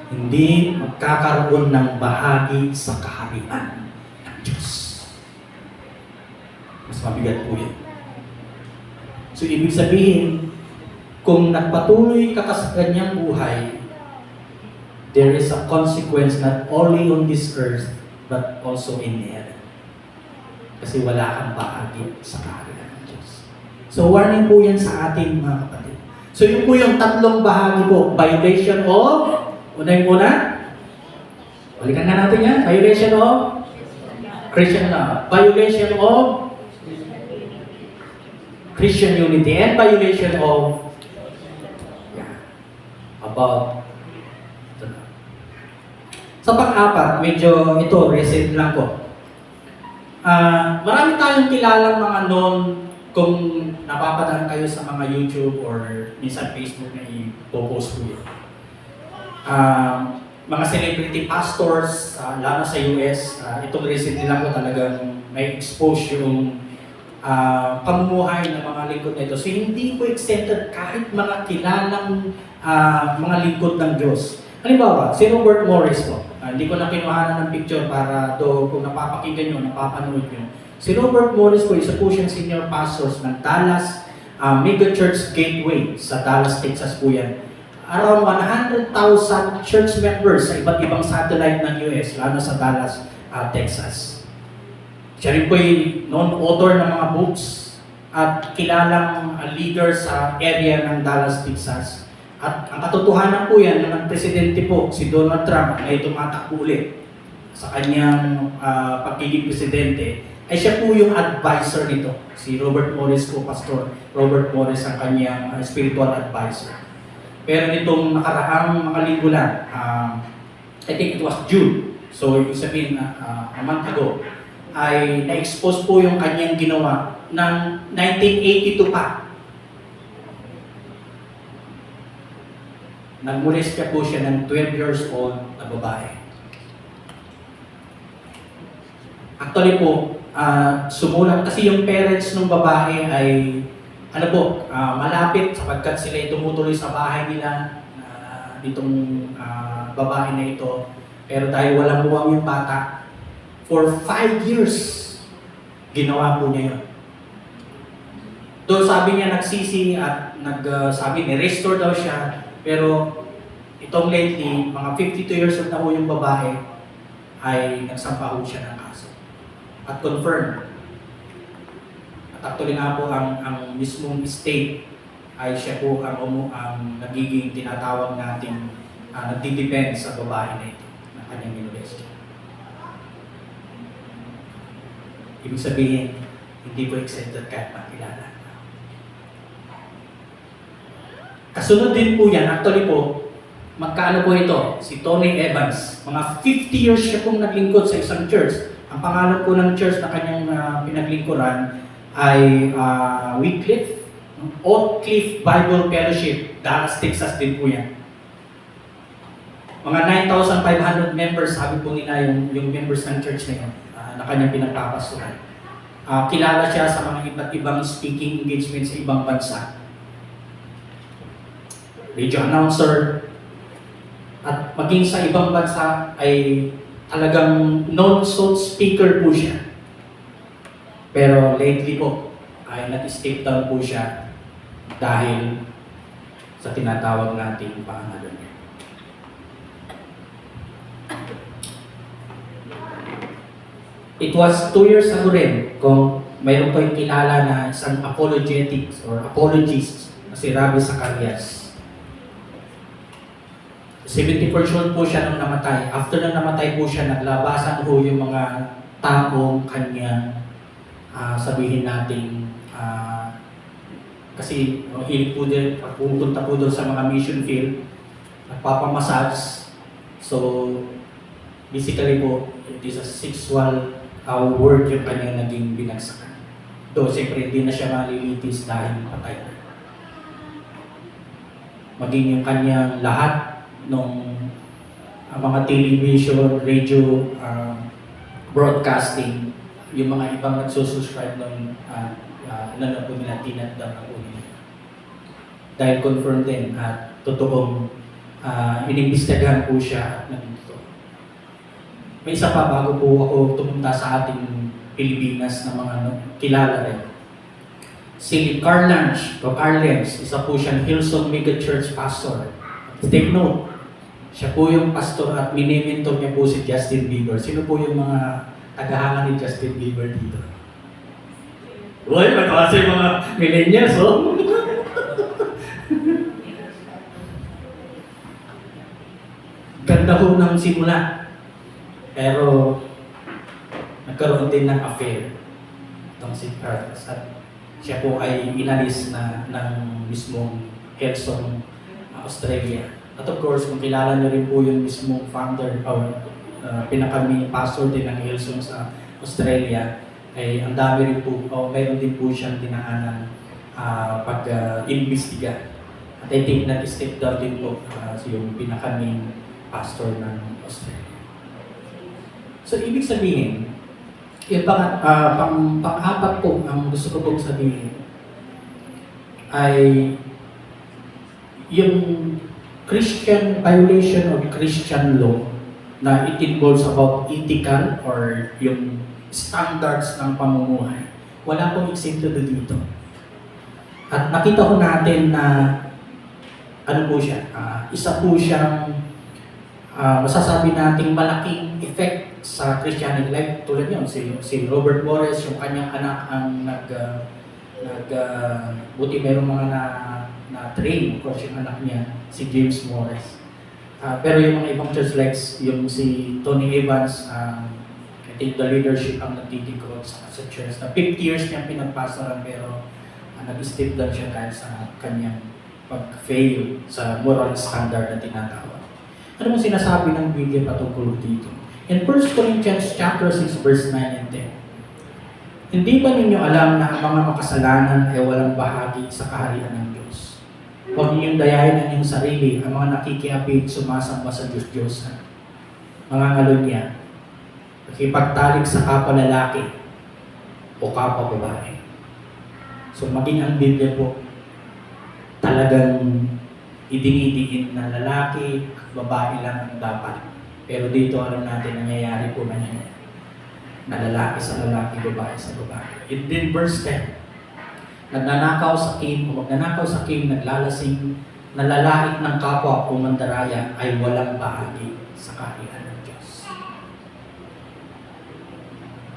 Hindi magkakaroon ng bahagi sa kaharian ng Diyos. Mas mabigat po yan. So, ibig sabihin, kung nagpatuloy ka sa kanyang buhay, there is a consequence not only on this earth, but also in heaven. Kasi wala kang bahagi sa kaharian ng Diyos. So, warning po yan sa ating mga kapatid. So, yun po yung tatlong bahagi po. Violation of Unang-una, balikan na natin yan. Violation of Christian law. Violation of Christian unity. And violation of about sa pang-apat, medyo ito, recent lang po. Marami tayong kilalang mga kung napapadaan kayo sa mga YouTube or minsan Facebook na i-post ko yun. Mga celebrity pastors, lalo sa US, itong recently lang ko talagang may expose yung pamumuhay ng mga lingkod nito. So hindi ko exempted kahit mga kilalang mga lingkod ng Diyos. Halimbawa, si Robert Morris po. Hindi ko na kinuhanan ng picture para kung napapakinggan nyo, napapanood nyo. Si Robert Morris po, isa po siyang senior pastors ng Dallas Mega Church Gateway sa Dallas, Texas po yan. Around 100,000 church members sa iba't ibang satellite ng US, lalo sa Dallas, Texas. Siya rin po yung non-author ng mga books. at kilalang leader sa area ng Dallas, Texas. At ang katotohanan po yan na presidente po si Donald Trump ay tumatakbo ulit sa kanyang pagiging presidente, ay siya po yung advisor nito. Si Robert Morris po, Pastor Robert Morris ang kanyang spiritual advisor. Pero nitong nakaraang mga linggo lang, I think it was June, so ibig sabihin na a month ago, ay na-expose po yung kanyang ginawa ng 1982 pa. Nagmolest po siya ng 12 years old na babae. Actually po, sumulat kasi yung parents ng babae ay malapit sapagkat sila ay tumutuloy sa bahay nila ditong babae na ito. Pero dahil walang buwang yung bata, for 5 years, ginawa po niya yun. Doon sabi niya nagsisi at sabi ni-restore daw siya, pero itong lately, mga 52 years old na po yung babae, ay nagsampa po siya ng kaso. At confirm. At actually nga po ang mismong state ay siya po ang nagiging tinatawag natin nagdidepend sa babae na ito na kanyang minolest. Ibig sabihin, hindi po exempted kahit makilala. Kasunod din po yan, actually po, magkaano po ito? Si Tony Evans, mga 50 years siya pong naglingkod sa isang church. Ang pangalan po ng church na kanyang pinaglingkuran ay Oak Cliff Bible Fellowship, Dallas, Texas din po yan. Mga 9,500 members, sabi po nila yung members ng church na yun, na kanyang pinagpapastoran. Kilala siya sa mga iba't ibang speaking engagements sa ibang bansa. Radio announcer, at maging sa ibang bansa ay talagang non-soul speaker po siya. Pero lately po, ay nag-step down po siya dahil sa tinatawag nating pangangalo niya. It was 2 years ago rin kung mayroon po yung kilala na isang apologetics or apologist na si Ravi Zacharias. 74 years old po siya nung namatay. After nang namatay po siya, naglabasan po yung mga taong kanyang sabihin natin kasi hilig po din, pag pupunta po doon sa mga mission field, nagpapamassage. So, basically po, it is a sexual word yung kanyang naging binagsakan. Doon, siyempre, hindi na siya malilitis dahil patay na. Maging yung kanyang lahat nung mga television, radio, broadcasting, yung mga ibang nagsusubscribe ng po nila, tinatawag na po nila. Dahil confirmed din at totoong inimbestigahan po siya at nandito. May isa pa bago po ako tumunta sa ating Pilipinas na mga kilala rin. Si Carl Lange, o Carl Lenz, isa po siyang Hillsong Mega Church pastor. Take note, siya po yung pastor at minimentor niya po si Justin Bieber. Sino po yung mga tagahanga ni Justin Bieber dito? Uy, matawa sa mga millennials, oh! Ganda ho ng simula. Pero, nagkaroon din ng affair itong si Carl. At siya po ay inalis na ng mismong Hillsong, Australia. At of course, kung kilala niyo rin po yung mismong founder or pinaka-main pastor din ng Hillsong sa Australia, ay ang dami rin po, mayroon din po siyang dinaanan pag-imbestiga. At I think nag-step down din po yung pinaka-main pastor ng Australia. So, ibig sabihin, yung pang-apat po, ang gusto ko pong sabihin, ay yung Christian violation of Christian law na it involves about ethical or yung standards ng pamumuhay. Wala pong eksemplo dito. At nakita ko natin na ano po siya, isa po siyang masasabi nating malaking effect sa Christianity. Like tulad yun, si Robert Morris, yung kanyang anak ang Buti mayroong mga na-train, of course, yung anak niya, si James Morris. Pero yung mga ibang church like yung si Tony Evans, I think the leadership ang nagtitikot sa church. Na 50 years niya pinagpasaran pero nag-step down siya dahil sa kanyang pag-fail sa moral standard na tinatawag. Ano mo sinasabi ng Biblia patungkol dito? In 1 Corinthians chapter 6 verse 9 and 10, hindi ba ninyo alam na ang mga makasalanan ay walang bahagi sa kaharian ng Diyos? Huwag ninyong dayain ang inyong sarili, ang mga nakikiapid sumasamba sa Diyos-Diyosan. Mga ngalunya, nakipagtalik sa kapwa lalaki o kapwa babae. So maging ang Biblia po, talagang idinidiin na lalaki at babae lang ang dapat. Pero dito alam natin nangyayari po na yan. Na lalaki sa lalaki, babae sa babae. And then verse 10, nagnanakaw sa kin, o magnanakaw sa kin, naglalasing, nalalait ng kapwa o mandaraya ay walang bahagi sa kaharian ng Diyos.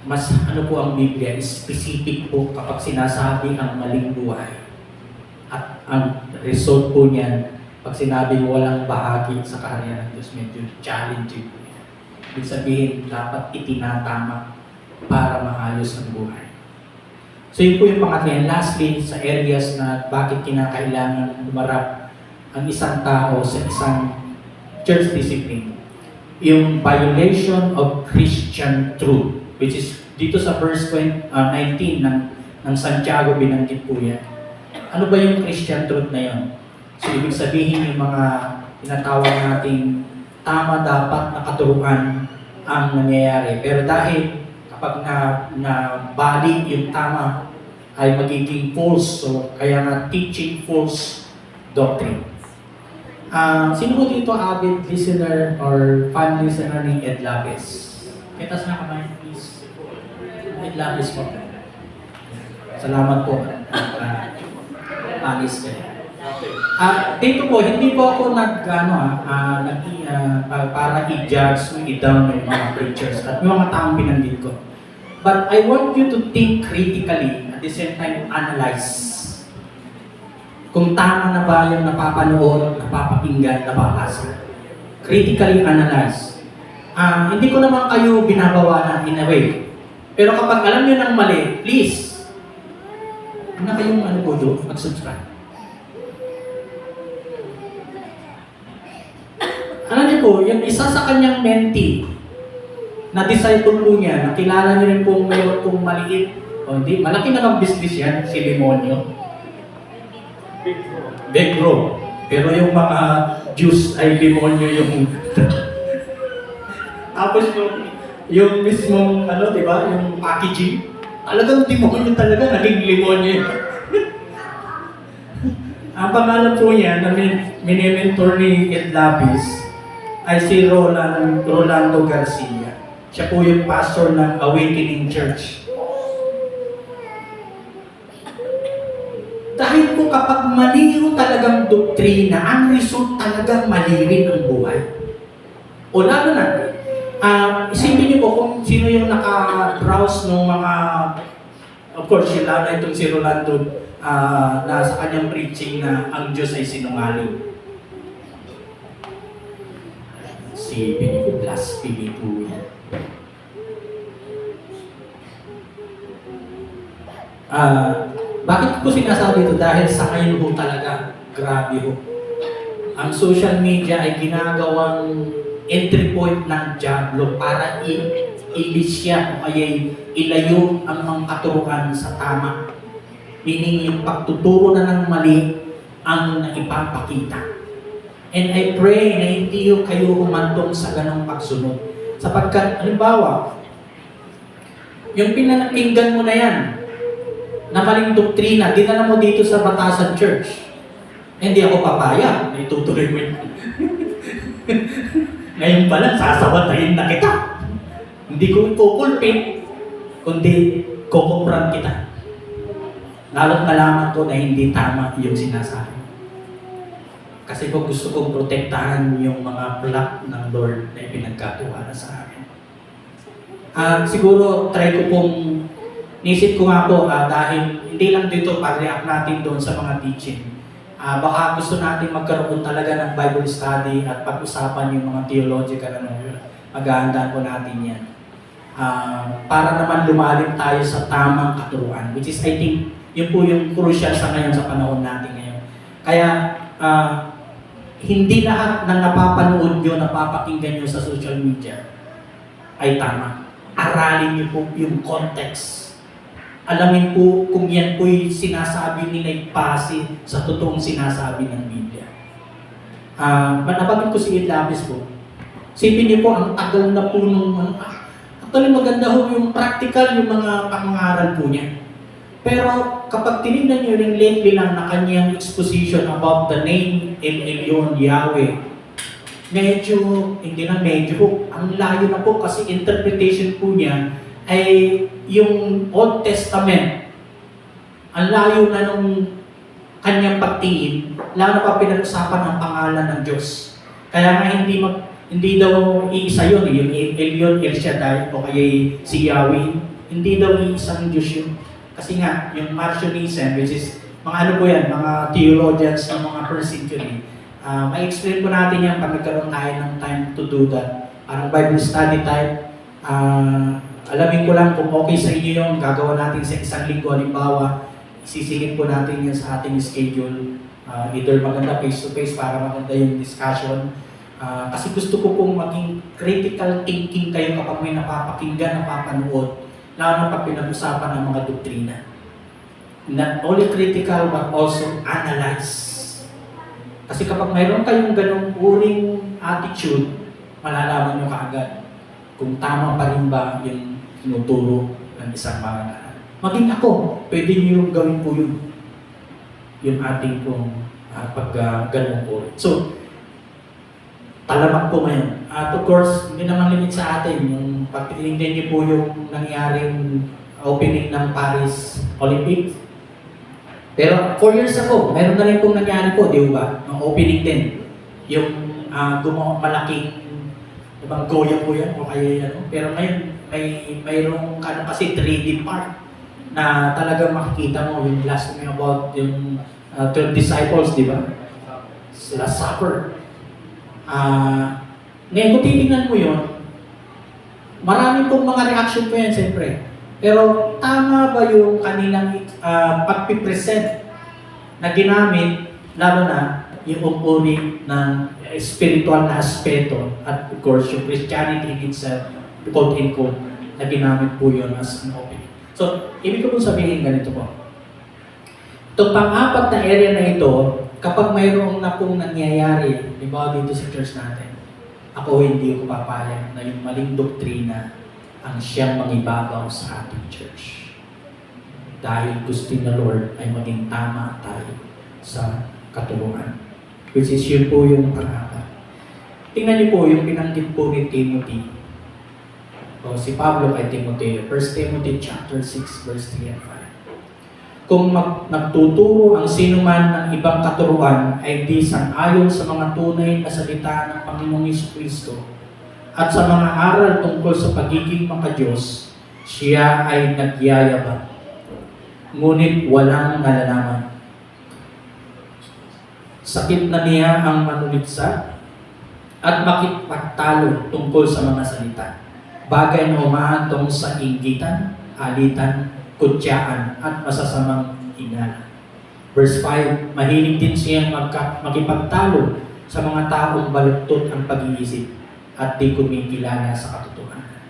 Mas ano po ang Biblia, specific po kapag sinasabi ang maling buhay. At ang result po niyan, pag sinabing walang bahagi sa kaharian ng Diyos, medyo challenging po yan. Ibig sabihin, dapat itinatama para maayos ang buhay. So yun po yung pangatlo. Lastly, sa areas na bakit kinakailangan umarap ang isang tao sa isang church discipline. Yung violation of Christian truth, which is dito sa verse 19 ng Santiago binanggit po yan. Ano ba yung Christian truth na yun? So, ibig sabihin yung mga tinatawag nating tama dapat na katuruan ang nangyayari. Pero dahil kapag na-bali yung tama ay magiging false. So, kaya nga teaching false doctrine. Sino po dito avid listener or fan listener ni Ed Lapis? Kitas na kamay, please. Ed Lapis po. Salamat po. Alis kayo. Dito po, hindi po ako para i-judge, i-down yung mga preachers at yung mga taong binanggit ko. But I want you to think critically, at the same time, analyze. Kung tama na ba yung napapanood, napapakinggan, nababasa. Critically analyze. Hindi ko naman kayo binabawalan in a way. Pero kapag alam nyo ng mali, please, na kayong mag-subscribe. Alam niyo po, yung isa sa kanyang mentee, na disciple po niya, nakilala niyo rin pong mayroon pong maliit, o hindi, malaki na ng business yan, si Limonyo. Big Bro. Pero yung mga juice ay Limonyo yung... Tapos yung mismong, di ba, yung packaging, talagang demonyo talaga, naging limonyo yun. Ang pangalan po niya na mini-mentor ni Ed Lapis ay si Rolando Garcia. Siya po yung pastor ng Awakening Church. Dahil po kapag mali yung talagang doktrina, ang result talagang mali rin ang buhay. O lalo na, isipin niyo po kung sino yung naka-browse ng mga, of course, yung lalo na itong si Rolando na sa kanyang preaching na ang Diyos ay sinungaling. Isipin niyo po, blasphemy po yan. Bakit ko sinasabi ito? Dahil sa ngayon po talaga, grabe po. Ang social media ay ginagawang entry point ng dyablo para ilisya o kaya ilayo ang mga katuruan sa tama. Meaning yung pagtuturo na ng mali ang naipapakita. And I pray na hindi kayo humantong sa ganong pagsunod. Sapagkat, halimbawa, yung pinakinggan mo na yan, na maling doktrina, dinala mo dito sa Batasan Church. Hindi ako papaya, itutuloy mo yun. Ngayon pala, sasawatayin na kita. Hindi ko ipupulpit, kundi kukumpran kita. Lalo't nalaman ko na hindi tama yung sinasabi. Kasi ko gusto kong protektahan yung mga plot ng Lord na ipinagkatiwala sa akin. Siguro, try ko pong nisip ko nga po, dahil hindi lang dito pag-react natin doon sa mga teaching. Baka gusto natin magkaroon talaga ng Bible study at pag-usapan yung mga theological, maghahandaan po natin yan. Para naman lumalim tayo sa tamang katuruan, which is I think yun po yung crucial sa ngayon sa panahon natin ngayon. Kaya hindi lahat ng napapanood nyo, napapakinggan nyo sa social media ay tama. Aralin nyo po yung context. Alamin po kung yan po'y sinasabi nila'y base sa totoong sinasabi ng Biblia. Nabanggit ko si Ed Lapis po. Sipin niyo po, ang tagal na po nung actually maganda ho yung practical, yung mga pangangaral po niya. Pero kapag tinignan niyo yung lately lang na kanyang exposition about the name El Elyon, Yahweh, medyo, hindi na medyo, ang layo na po kasi interpretation po niya ay yung Old Testament. Ang layo na nung kanyang pagtingin, lalo na pa pinag-usapan ang pangalan ng Diyos. Kaya nga hindi daw iisa yun, yung Elyon, El Shaddai, o kaya si Yahweh, hindi daw iisang Diyos yun. Kasi nga, yung Marcionism, which is, mga ano po yan, mga theologians ng mga first century, ma-explain po natin yan pag nagkaroon tayo ng time to do that. Parang Bible study type. Alamin ko lang kung okay sa inyo yung gagawa natin sa isang linggo. Halimbawa, sisingin po natin yan sa ating schedule. Either maganda face-to-face para maganda yung discussion. Kasi gusto ko pong maging critical thinking kayo kapag may napapakinggan, napapanood, lalo na pag pinag-usapan ng mga doktrina. Not only critical but also analyze. Kasi kapag mayroon kayong ganong uring attitude, malalaman nyo kaagad kung tama pa rin ba yung tinuturo ng isang mga maging ako, pwede nyo gawin po yun. Yung ating pong pag-ganong uring. So, talamak po ngayon. At of course, hindi naman limit sa atin. Yung pagtitingnan niyo po yung nangyaring opening ng Paris Olympics. Pero 4 years ago, meron na rin pong nangyari po, di ba? Ang opening din. Yung gumawa malaking ibang Goya po yan, o kaya ano. Pero ngayon, mayroong kasi 3D part na talagang makikita mo yung last time about yung 12 disciples, di ba? Last Supper. Ngayon, kung titignan mo yun, marami pong mga reaction po yan, siyempre. Pero tama ba yung kanilang pagpipresent na ginamit, lalo na yung umpuni ng spiritual na aspeto at of course yung Christianity in itself, quote-unquote, na ginamit po yun as an opening. So, ibig ko pong sabihin ganito po. Itong pang-apat na area na ito, kapag mayroong na pong nangyayari, di ba dito sa church natin, ako hindi ko papayag na yung maling doktrina ang siyang mangibabaw sa ating church. Dahil gusto ng Lord ay maging tama tayo sa katuruan. Which is yun po yung pang-apat. Tingnan niyo po yung pinanggit po ni Timothy. O si Pablo kay Timothy, 1 Timothy chapter 6, verse 3 and 5. Kung nagtuturo ang sinuman ng ibang katuruan ay di sang-ayon sa mga tunay na salita ng Panginoong Jesucristo at sa mga aral tungkol sa pagiging makadiyos, siya ay nagyayabang, ngunit walang nalalaman. Sakit na niya ang manuliksa at makipagtalo tungkol sa mga salita. Bagay na umahantong sa inggitan, alitan, kutyaan at masasamang hinala. Verse 5, mahilig din siyang makipagtalo sa mga taong baluktot ang pag-iisip at di kumikilala sa katotohanan.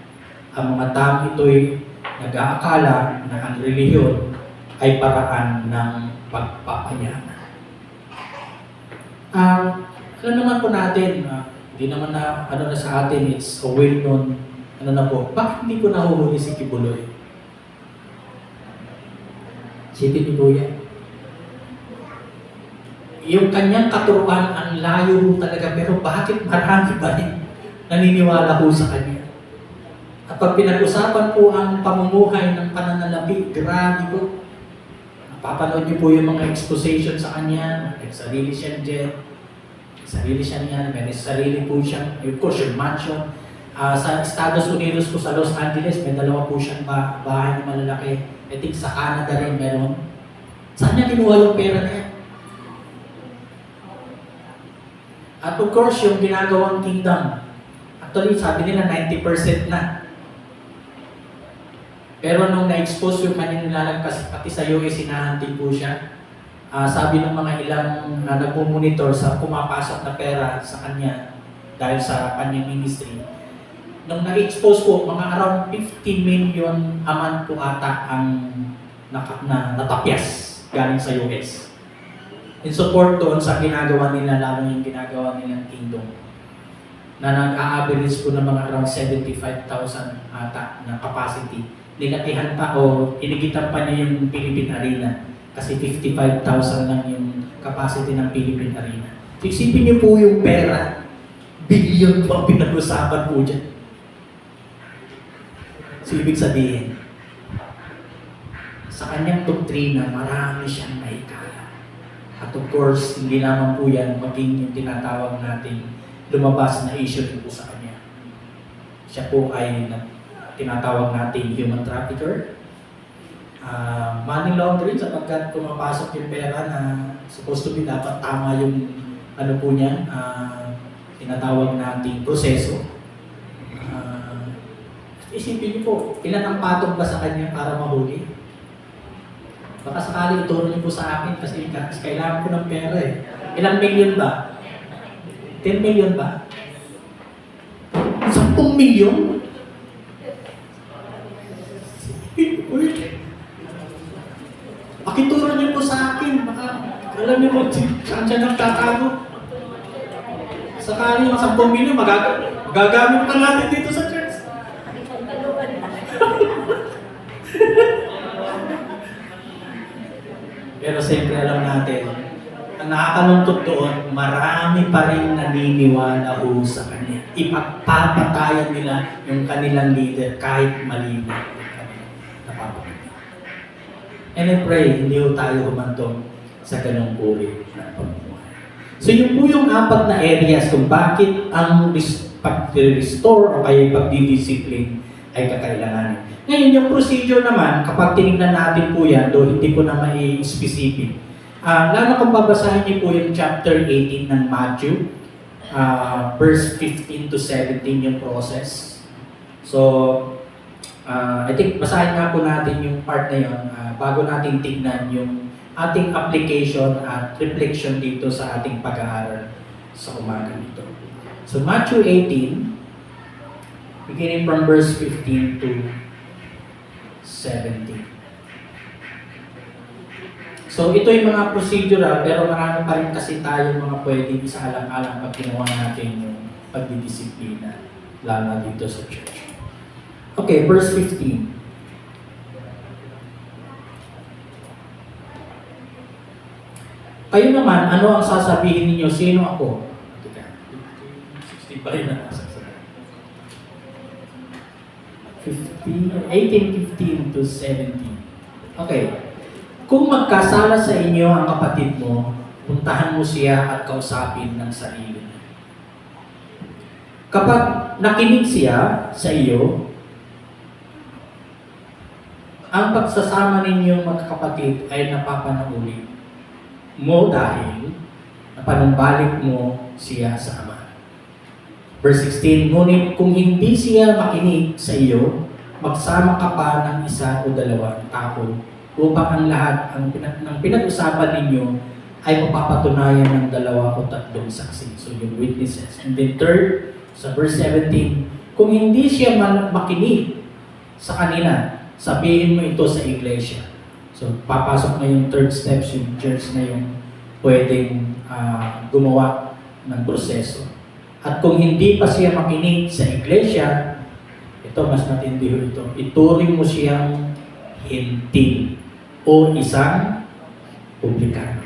Ang mga taong ito'y nag-aakala na ang relihiyon ay paraan ng pagpapayaman. Alam naman po natin, hindi naman na ano na sa atin, it's a well-known bakit hindi ko nahuhuli si Kibuloy? Sipin ni Kuya. Yung kanyang katuruan, ang layo talaga, pero bakit marami ba rin naniniwala po sa kanya? At pag pinag-usapan po ang pamumuhay ng pananalapi, grabe po. Papanood niyo po yung mga exposition sa kanya, may sarili siyang jet, may sarili siyang yan, may sarili po siyang, of course, yung mansion. Sa Estados Unidos po sa Los Angeles, may dalawa po siyang bahay na malalaki. I think sa Canada rin meron. Saan niya kinuha yung pera na yan? At of course, yung ginagawang kingdom, actually sabi nila 90% na. Pero nung na-expose yung kanyang nilalagkas, pati sa US, sinahanti po siya. Sabi ng mga ilang nagmumonitor sa pumapasok na pera sa kanya dahil sa kanyang ministry. Nung na-expose po, mga around 50 million a month po ata ang natapyas galing sa US. In support doon sa ginagawa nila, lalo yung ginagawa nilang kingdom, na nag-a-average po ng mga around 75,000 ata na capacity. Nilakihan pa o inigitan pa niya yung Philippine Arena kasi 55,000 lang yung capacity ng Philippine Arena. So, isipin niyo po yung pera, billion po ang pinag-usapan po dyan. So, ibig sabihin, sa kanyang doktrina, marami siyang naikaya. At of course, hindi naman po yan maging yung tinatawag natin lumabas na issue din po sa kanya. Siya po ay tinatawag natin human trafficker, money laundering sapagkat pumapasok yung pera na supposed to be dapat tama yung ano po niya, tinatawag natin proseso. Isipin niyo po, ilan ang patong ba sa kanya para mahuli? Baka sakali ituro niyo po sa akin kasi kailangan ko ng pera eh. Ilang million ba? 10 million ba? 10 million? Pakituro niyo po sa akin. Baka alam niyo po, saan siya nagtatago? Sakali yung 10 million, magagamit pa natin dito sa church. Pero siyempre alam natin, ang nakakalungkot doon, marami pa rin naniniwala ho sa kanya. Ipagpapatayan nila yung kanilang leader kahit mali na napapakita. And I pray, hindi ho tayo humantong sa ganong uri ng pamumuhay. So yun po yung 4 na areas kung bakit ang pag-restore o kaya pag-discipline ay kakailanganin. Ngayon, yung procedure naman, kapag tinignan natin po yan, though hindi ko na mai-specific, lalo kung babasahin niyo po yung chapter 18 ng Matthew, verse 15 to 17 yung process. So, I think basahin nga po natin yung part na yun bago natin tignan yung ating application at reflection dito sa ating pag-aaral sa umaga nito. So, Matthew 18, beginning from verse 15 to 17. So ito yung mga procedural, pero marami pa rin kasi tayong mga pwedeng isaalang-alang pag ginawa natin yung pagdidisiplina, lalo dito sa church. Okay, verse 15. Kayo naman, ano ang sasabihin ninyo? Sino ako? 16 pa rin na. 18:15 to 17. Okay. Kung magkasala sa inyo ang kapatid mo, puntahan mo siya at kausapin ng sarili niya. Kapag nakinig siya sa iyo, ang pagsasama ninyong magkakapatid ay napapanahuli mo dahil napanumbalik mo siya sa Ama. Verse 16, ngunit kung hindi siya makinig sa iyo, magsama ka pa ng isa o dalawang tao upang ang lahat ng pinag-usapan ninyo ay mapapatunayan ng 2 o 3 saksi. So yung witnesses. And then third, sa verse 17, kung hindi siya makinig sa kanila, sabihin mo ito sa iglesia. So papasok na yung third steps, yung church na yung pwedeng gumawa ng proseso. At kung hindi pa siya makinig sa iglesia, ito mas matindi ito, ituring mo siyang hintil o isang publikano.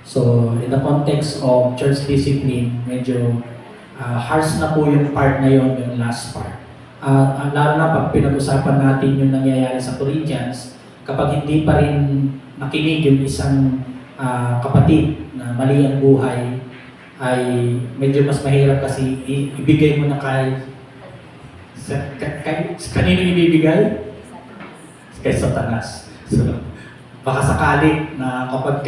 So, in the context of church discipline, medyo harsh na po yung part na yon, yung last part. Lalo na pag pinag-usapan natin yung nangyayari sa Corinthians, kapag hindi pa rin nakinig yung isang kapatid na mali ang buhay, ay medyo mas mahirap kasi ibigay mo na kanino ibibigay? kay Satanas. So, baka sakali na kapag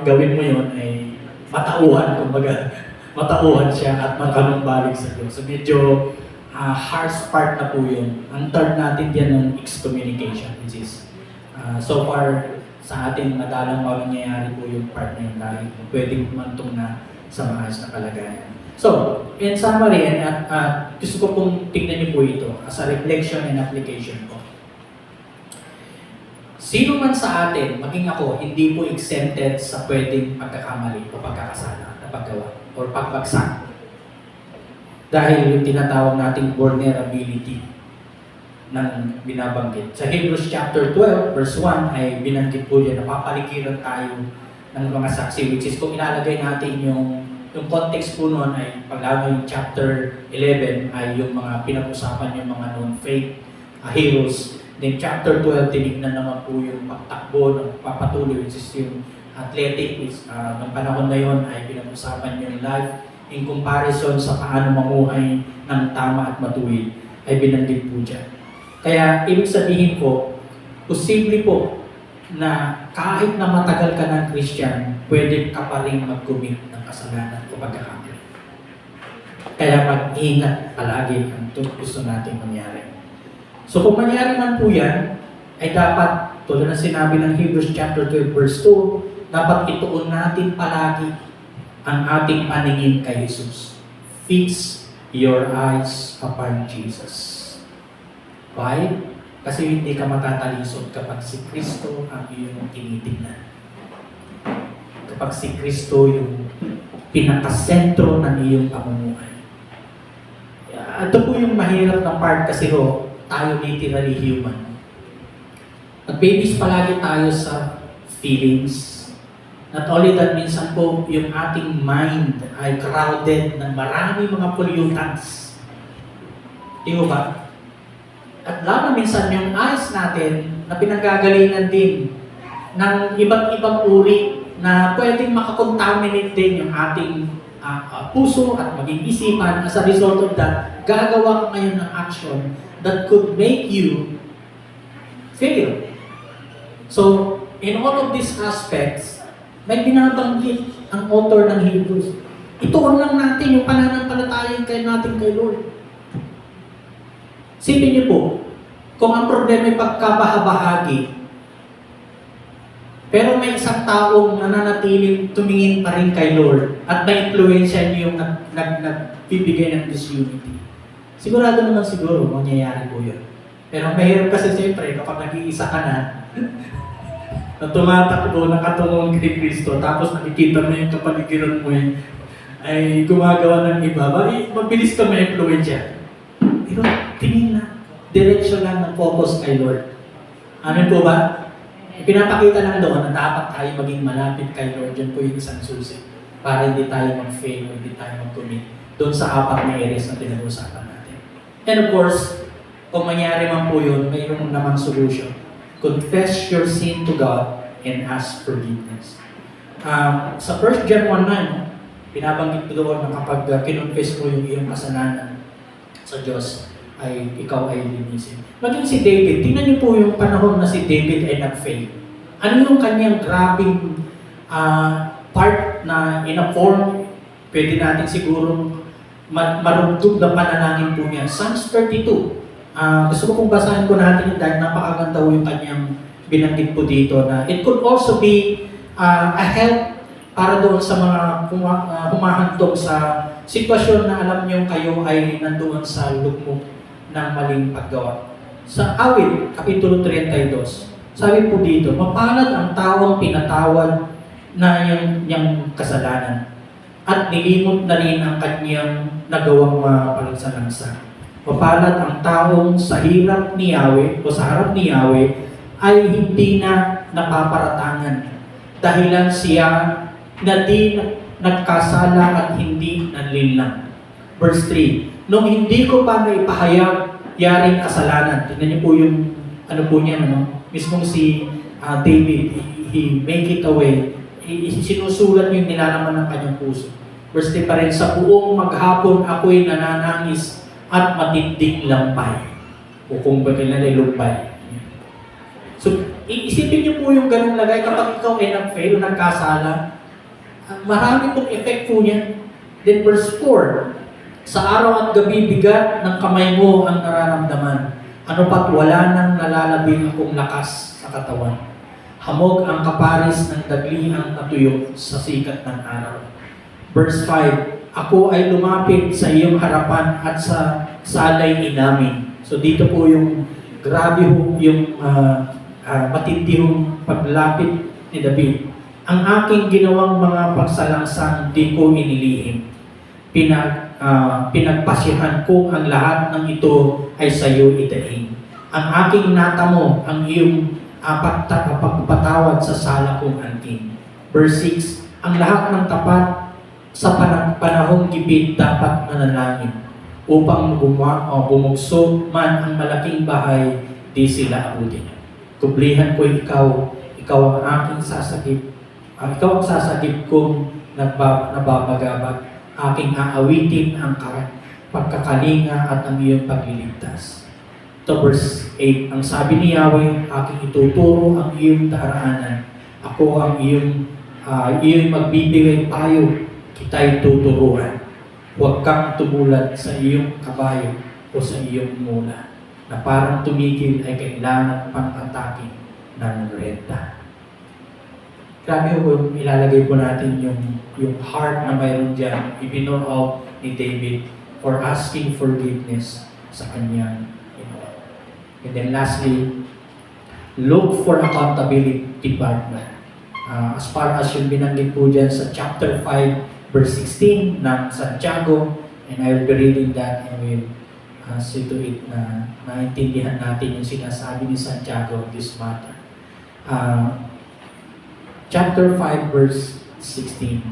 gawin mo yun ay matauhan, kumbaga, matauhan siya at makanumbalik sa Diyos. So medyo harsh part na po yun. Ang third natin diyan ng excommunication, which is so far sa ating madalang mangyayari po yung part na yun dahil pwedeng humantong na sa maayos na kalagayan. So, in summary, and gusto ko pong tignan niyo po ito as a reflection and application po. Sino man sa atin, maging ako, hindi po exempted sa pwedeng pagkakamali o pagkakasala na paggawa o pagbagsak. Dahil yung tinatawag nating vulnerability ng binabanggit. Sa Hebrews chapter 12, verse 1 ay binanggit po yan, napapaligiran tayo ng mga saksi, which is kung ilalagay natin yung context po noon ay paglalo yung chapter 11 ay yung mga pinag-usapan yung mga non-faith heroes. Then chapter 12, tinignan naman po yung pagtakbo ng papatuloy, which is yung athletic, which ng panahon na yon ay pinag-usapan yung life in comparison sa paano mamuhay ng tama at matuwid, ay binanggit po dyan. Kaya ibig sabihin po, posible po na kahit na matagal ka ng Christian, pwede ka pa rin mag-commit ng kasalanan o pagkakamali. Kaya mag-ingat palagi ang gusto natin mangyari. So kung mangyari man po yan, ay dapat, tulad na sinabi ng Hebrews chapter 12 verse 2, dapat ituon natin palagi ang ating paningin kay Jesus. Fix your eyes upon Jesus. Why? Kasi hindi ka matatalisod kapag si Kristo ang iyong tinitingnan. Kapag si Kristo yung pinakasentro ng iyong pamumuhay. Ito po yung mahirap na part kasi tayo literally human. Nag-babies palagi tayo sa feelings. Not only that, minsan po yung ating mind ay crowded ng marami mga pollutants. Di ba? At lalo minsan yung eyes natin na pinanggagalingan din ng iba't ibang uri na pwedeng makakontaminate din yung ating puso at maging isipan. As a result of that, gagawa ka ngayon ng action that could make you fail. So, in all of these aspects, may binabanggit ang author ng Hebrews. Ituon lang natin yung pananampalataya natin kay Lord. Sipin niyo po, kung ang problema ay pagkabahagi, pero may isang taong nananatiling tumingin pa rin kay Lord at na-influensya niyo yung nagbibigay ng disunity. Sigurado naman siguro mangyayari po yun. Pero mahirap kasi siyempre kapag nag-iisa ka na, na tumatakbo, nakatungong kay Kristo, tapos nakikita mo yung kapaligiran mo ay gumagawa ng iba, mabilis ka ma-influensya. Pero tingin na, direksyon lang ng focus kay Lord. Ano po ba? Pinapakita lang doon na dapat tayo maging malapit kay Lord. Yan po yung isang susi. Para hindi tayo mag-fail, hindi tayo mag-commit doon sa apat na areas na pinag-usapan natin. And of course, kung mangyari man po yun, mayroon namang solution. Confess your sin to God and ask forgiveness. Sa 1 John 1:9, binabanggit ko doon na kapag kinonfess mo yung iyong kasalanan sa Diyos, ay ikaw ay linisin. Maging si David, tingnan niyo po yung panahon na si David ay nag-fail. Ano yung kanyang grabing part na in a form, pwede natin siguro marugtog na panalangin po niya. Psalms 32. Gusto ko pong basahin po natin dahil napakaganda po yung kanyang binanggit po dito na it could also be a help para doon sa mga humahantong sa sitwasyon na alam niyo kayo ay nandoon sa lugmok ng maling paggawa. Sa Awit, Kapitulo 32, sabi po dito, mapalad ang taong pinatawad na yung kasalanan at nilimot na rin ang kanyang nagawang palansa-lansa. Mapalad ang taong sa hirap ni Yahweh o sa harap ni Yahweh ay hindi na napaparatangan dahilan siya na di nagkasala at hindi nanlinlang. Verse 3, nung hindi ko pa naipahayag yaring kasalanan, tingnan niyo po yung ano po niya, mismong si David, he make it away. Sinusulat yung nilalaman ng kanyang puso. Verse 3 pa rin, sa buong maghapon ako'y nananangis at matinding lampay. O kung ba kailan ay lumpay. So, iisipin niyo po yung ganung lagay kapag ikaw ay nag-fail o nagkasala. Marami pong effect po niyan. Then verse 4, sa araw at gabi bigat ng kamay mo ang nararamdaman. Ano pa't wala nang nalalabing akong lakas sa katawan. Hamog ang kaparis ng dagli ang natuyo sa sikat ng araw. Verse 5, ako ay lumapit sa iyong harapan at sa salay inamin. So dito po yung grabe yung matindihong paglapit ni David. Ang aking ginawang mga pagsalangsang di ko inilihim. Pinagpasyahan ko ang lahat ng ito ay sa iyo idahin. Ang aking natamo ang iyong pagpatawad sa sala kong anting. Verse 6, ang lahat ng tapat sa panahong gipit dapat manalangin upang bumugso man ang malaking bahay, di sila abutin. Kublihan ko ikaw ang aking sasagip. Ikaw ang sasagip kong nababagabag. Aking aawitin ang pagkakalinga at ang iyong pagliligtas. To verse 8, ang sabi ni Yahweh, aking ituturo ang iyong daraanan. Ako ang iyong magbibigay payo, kita'y tuturuan. Huwag kang tumulat sa iyong kabayo o sa iyong mula na parang tumigil ay kailangan pang-atake ng renta. Grabe po, ilalagay po natin yung heart na mayroon dyan, ibinor out ni David for asking forgiveness sa kanyang Panginoon. And then lastly, look for accountability partner. As far as yung binanggit po dyan sa chapter 5, verse 16 ng Santiago, and I will be reading that and we'll see to it na maintindihan natin yung sinasabi ni Santiago on this matter. Chapter 5, verse 16.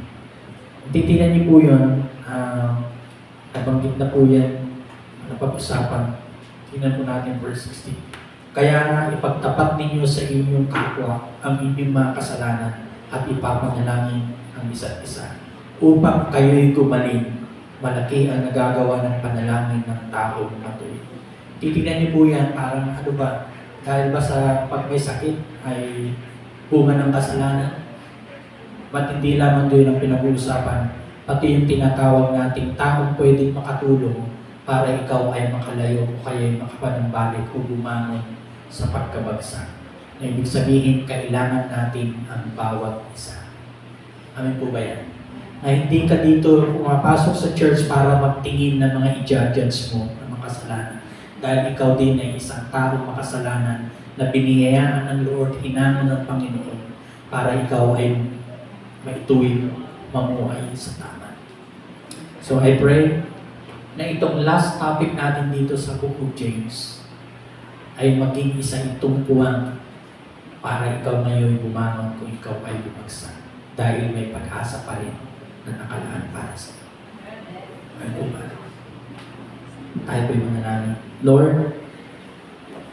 Titignan niyo po yun, nabanggit na po yan, napag-usapan. Tingnan po natin verse 16. Kaya nga ipagtapat ninyo sa inyong kapwa ang inyong mga kasalanan at ipapanalangin ang isa't isa upang kayo'y gumaling. Malaki ang nagagawa ng panalangin ng taong matuwid. Titignan niyo po yan, parang ano ba, dahil ba sa pag may sakit ay bunga ng kasalanan? Ba't hindi lamang doon ang pinag-uusapan? Pati yung tinatawag nating taong pwedeng makatulong para ikaw ay makalayo o kaya makapanambalik o bumangon sa pagkabagsak. Na ibig sabihin, kailangan natin ang bawat isa. Amin po ba yan? Na hindi ka dito pumapasok sa church para magtingin ng mga i-judge mo ng mga kasalanan. Dahil ikaw din ay isang taong makasalanan na biniyayaan ng Lord, hinangon ng Panginoon para ikaw ay maituwid mamuhay sa tama. So I pray na itong last topic natin dito sa Book of James ay maging isa itong puwang para ikaw ngayon bumangon kung ikaw ay bumagsak. Dahil may pag-asa pa rin na nakalaan para sa iyo. Ay po ba? Tayo po'y manalangin. Lord,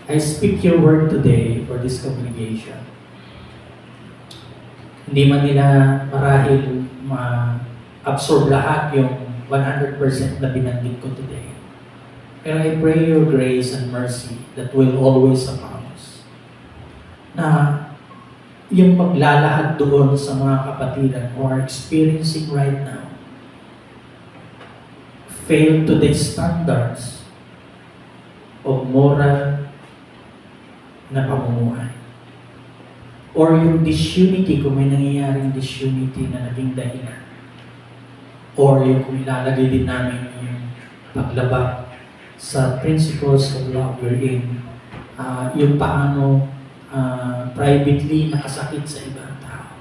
I speak your word today for this congregation. Hindi man nila marahil ma-absorb lahat yung 100% na binanggit ko today. Pero I pray your grace and mercy that will always abound. Na yung paglalahad doon sa mga kapatiran who are experiencing right now fail to the standards of moral na pamumuhay. Or yung disunity, kung may nangyayaring disunity na naging dahilan. Or yung kung ilalagay din namin yung paglabag sa principles of love wherein yung paano privately nakasakit sa ibang tao.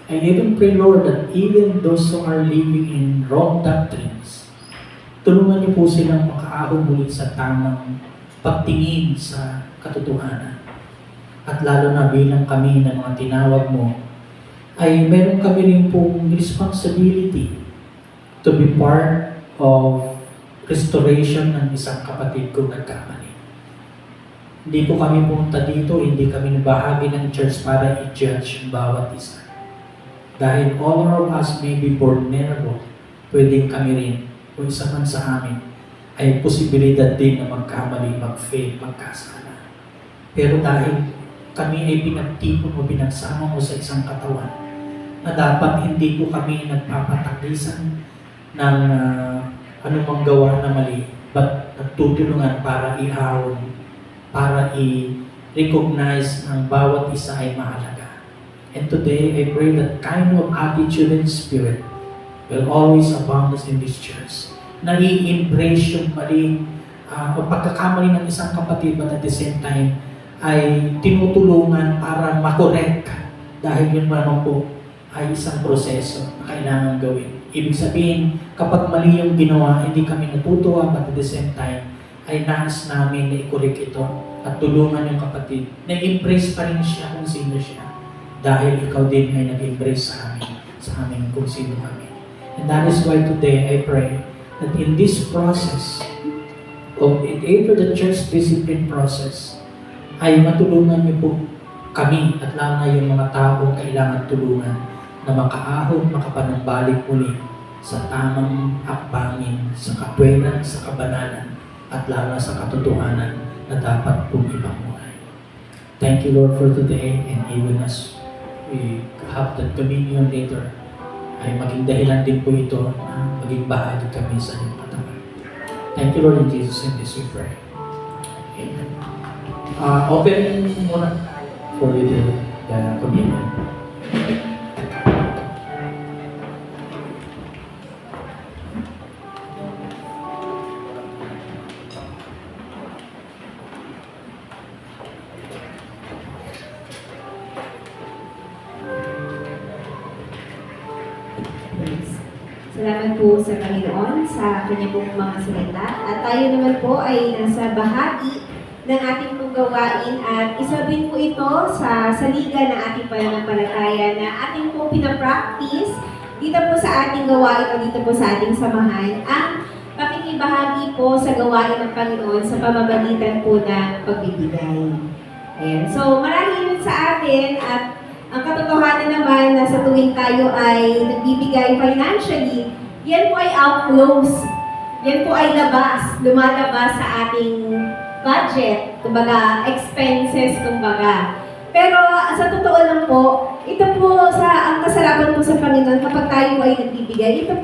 I even pray, Lord, that even those who are living in wrong doctrines, tulungan niyo po silang makaahon muli sa tamang pagtingin sa katotohanan. At lalo na bilang kami ng mga tinawag mo, ay meron kami rin pong responsibility to be part of restoration ng isang kapatid kong nagkamali. Hindi po kami pumunta dito, hindi kami bahagi ng church para i-judge ang bawat isa. Dahil all of us may be vulnerable, pwedeng kami rin, kung isa man sa amin, ay posibilidad din na magkamali, mag-fail, magkasala. Pero dahil kami ay pinagtipon mo, pinagsama mo sa isang katawan, na dapat hindi po kami nagpapatakisan ng anumang gawa na mali, but nagtutulungan para iahon, para i-recognize ang bawat isa ay mahalaga. And today, I pray that kind of attitude and spirit will always abound us in this church. Na i-embrace yung maling o pagkakamali ng isang kapatid, but at the same time, ay tinutulungan para makorek dahil yun naman po ay isang proseso na kailangan gawin. Ibig sabihin, kapag mali yung ginawa, hindi kami natutuwa, but at the same time, ay nais namin na i-correct ito at tulungan yung kapatid. Na-embrace pa rin siya kung sino siya dahil ikaw din ay nag-embrace sa amin kung sino kami. And that is why today I pray that in this process of either the church discipline process, ay matulungan niyo po kami at lalo na yung mga taong kailangan tulungan na makaahon, makapanumbalik muli sa tamang hakbangin, sa katwiran, sa kabanalan, at lalo na sa katotohanan na dapat pong ipamuhay. Thank you, Lord, for today, and even as we have that communion later, ay maging dahilan din po ito na maging bahagi kami sa iyong katawan. Thank you, Lord, in Jesus' name we pray. Amen. Open muna for you the communion. Salamat po sa Panginoon sa kanya pong mga salita. At tayo naman po ay nasa bahagi ng ating pong gawain at isa din po ito sa saliga ng ating pananampalataya na ating pong pinapractice dito po sa ating gawain o dito po sa ating samahan ang pakikibahagi po sa gawain ng Panginoon sa pamamagitan po ng pagbibigay. Ayan. So marahil sa atin at ang katotohanan naman na sa tuwing tayo ay nagbibigay financially, yan po ay outflows. Yan po ay labas, lumalabas sa ating budget, kumbaga expenses, kumbaga. Pero sa totoo lang po, ito po ang kasalanan po sa Panginoon kapag tayo ay nagbibigay, ito po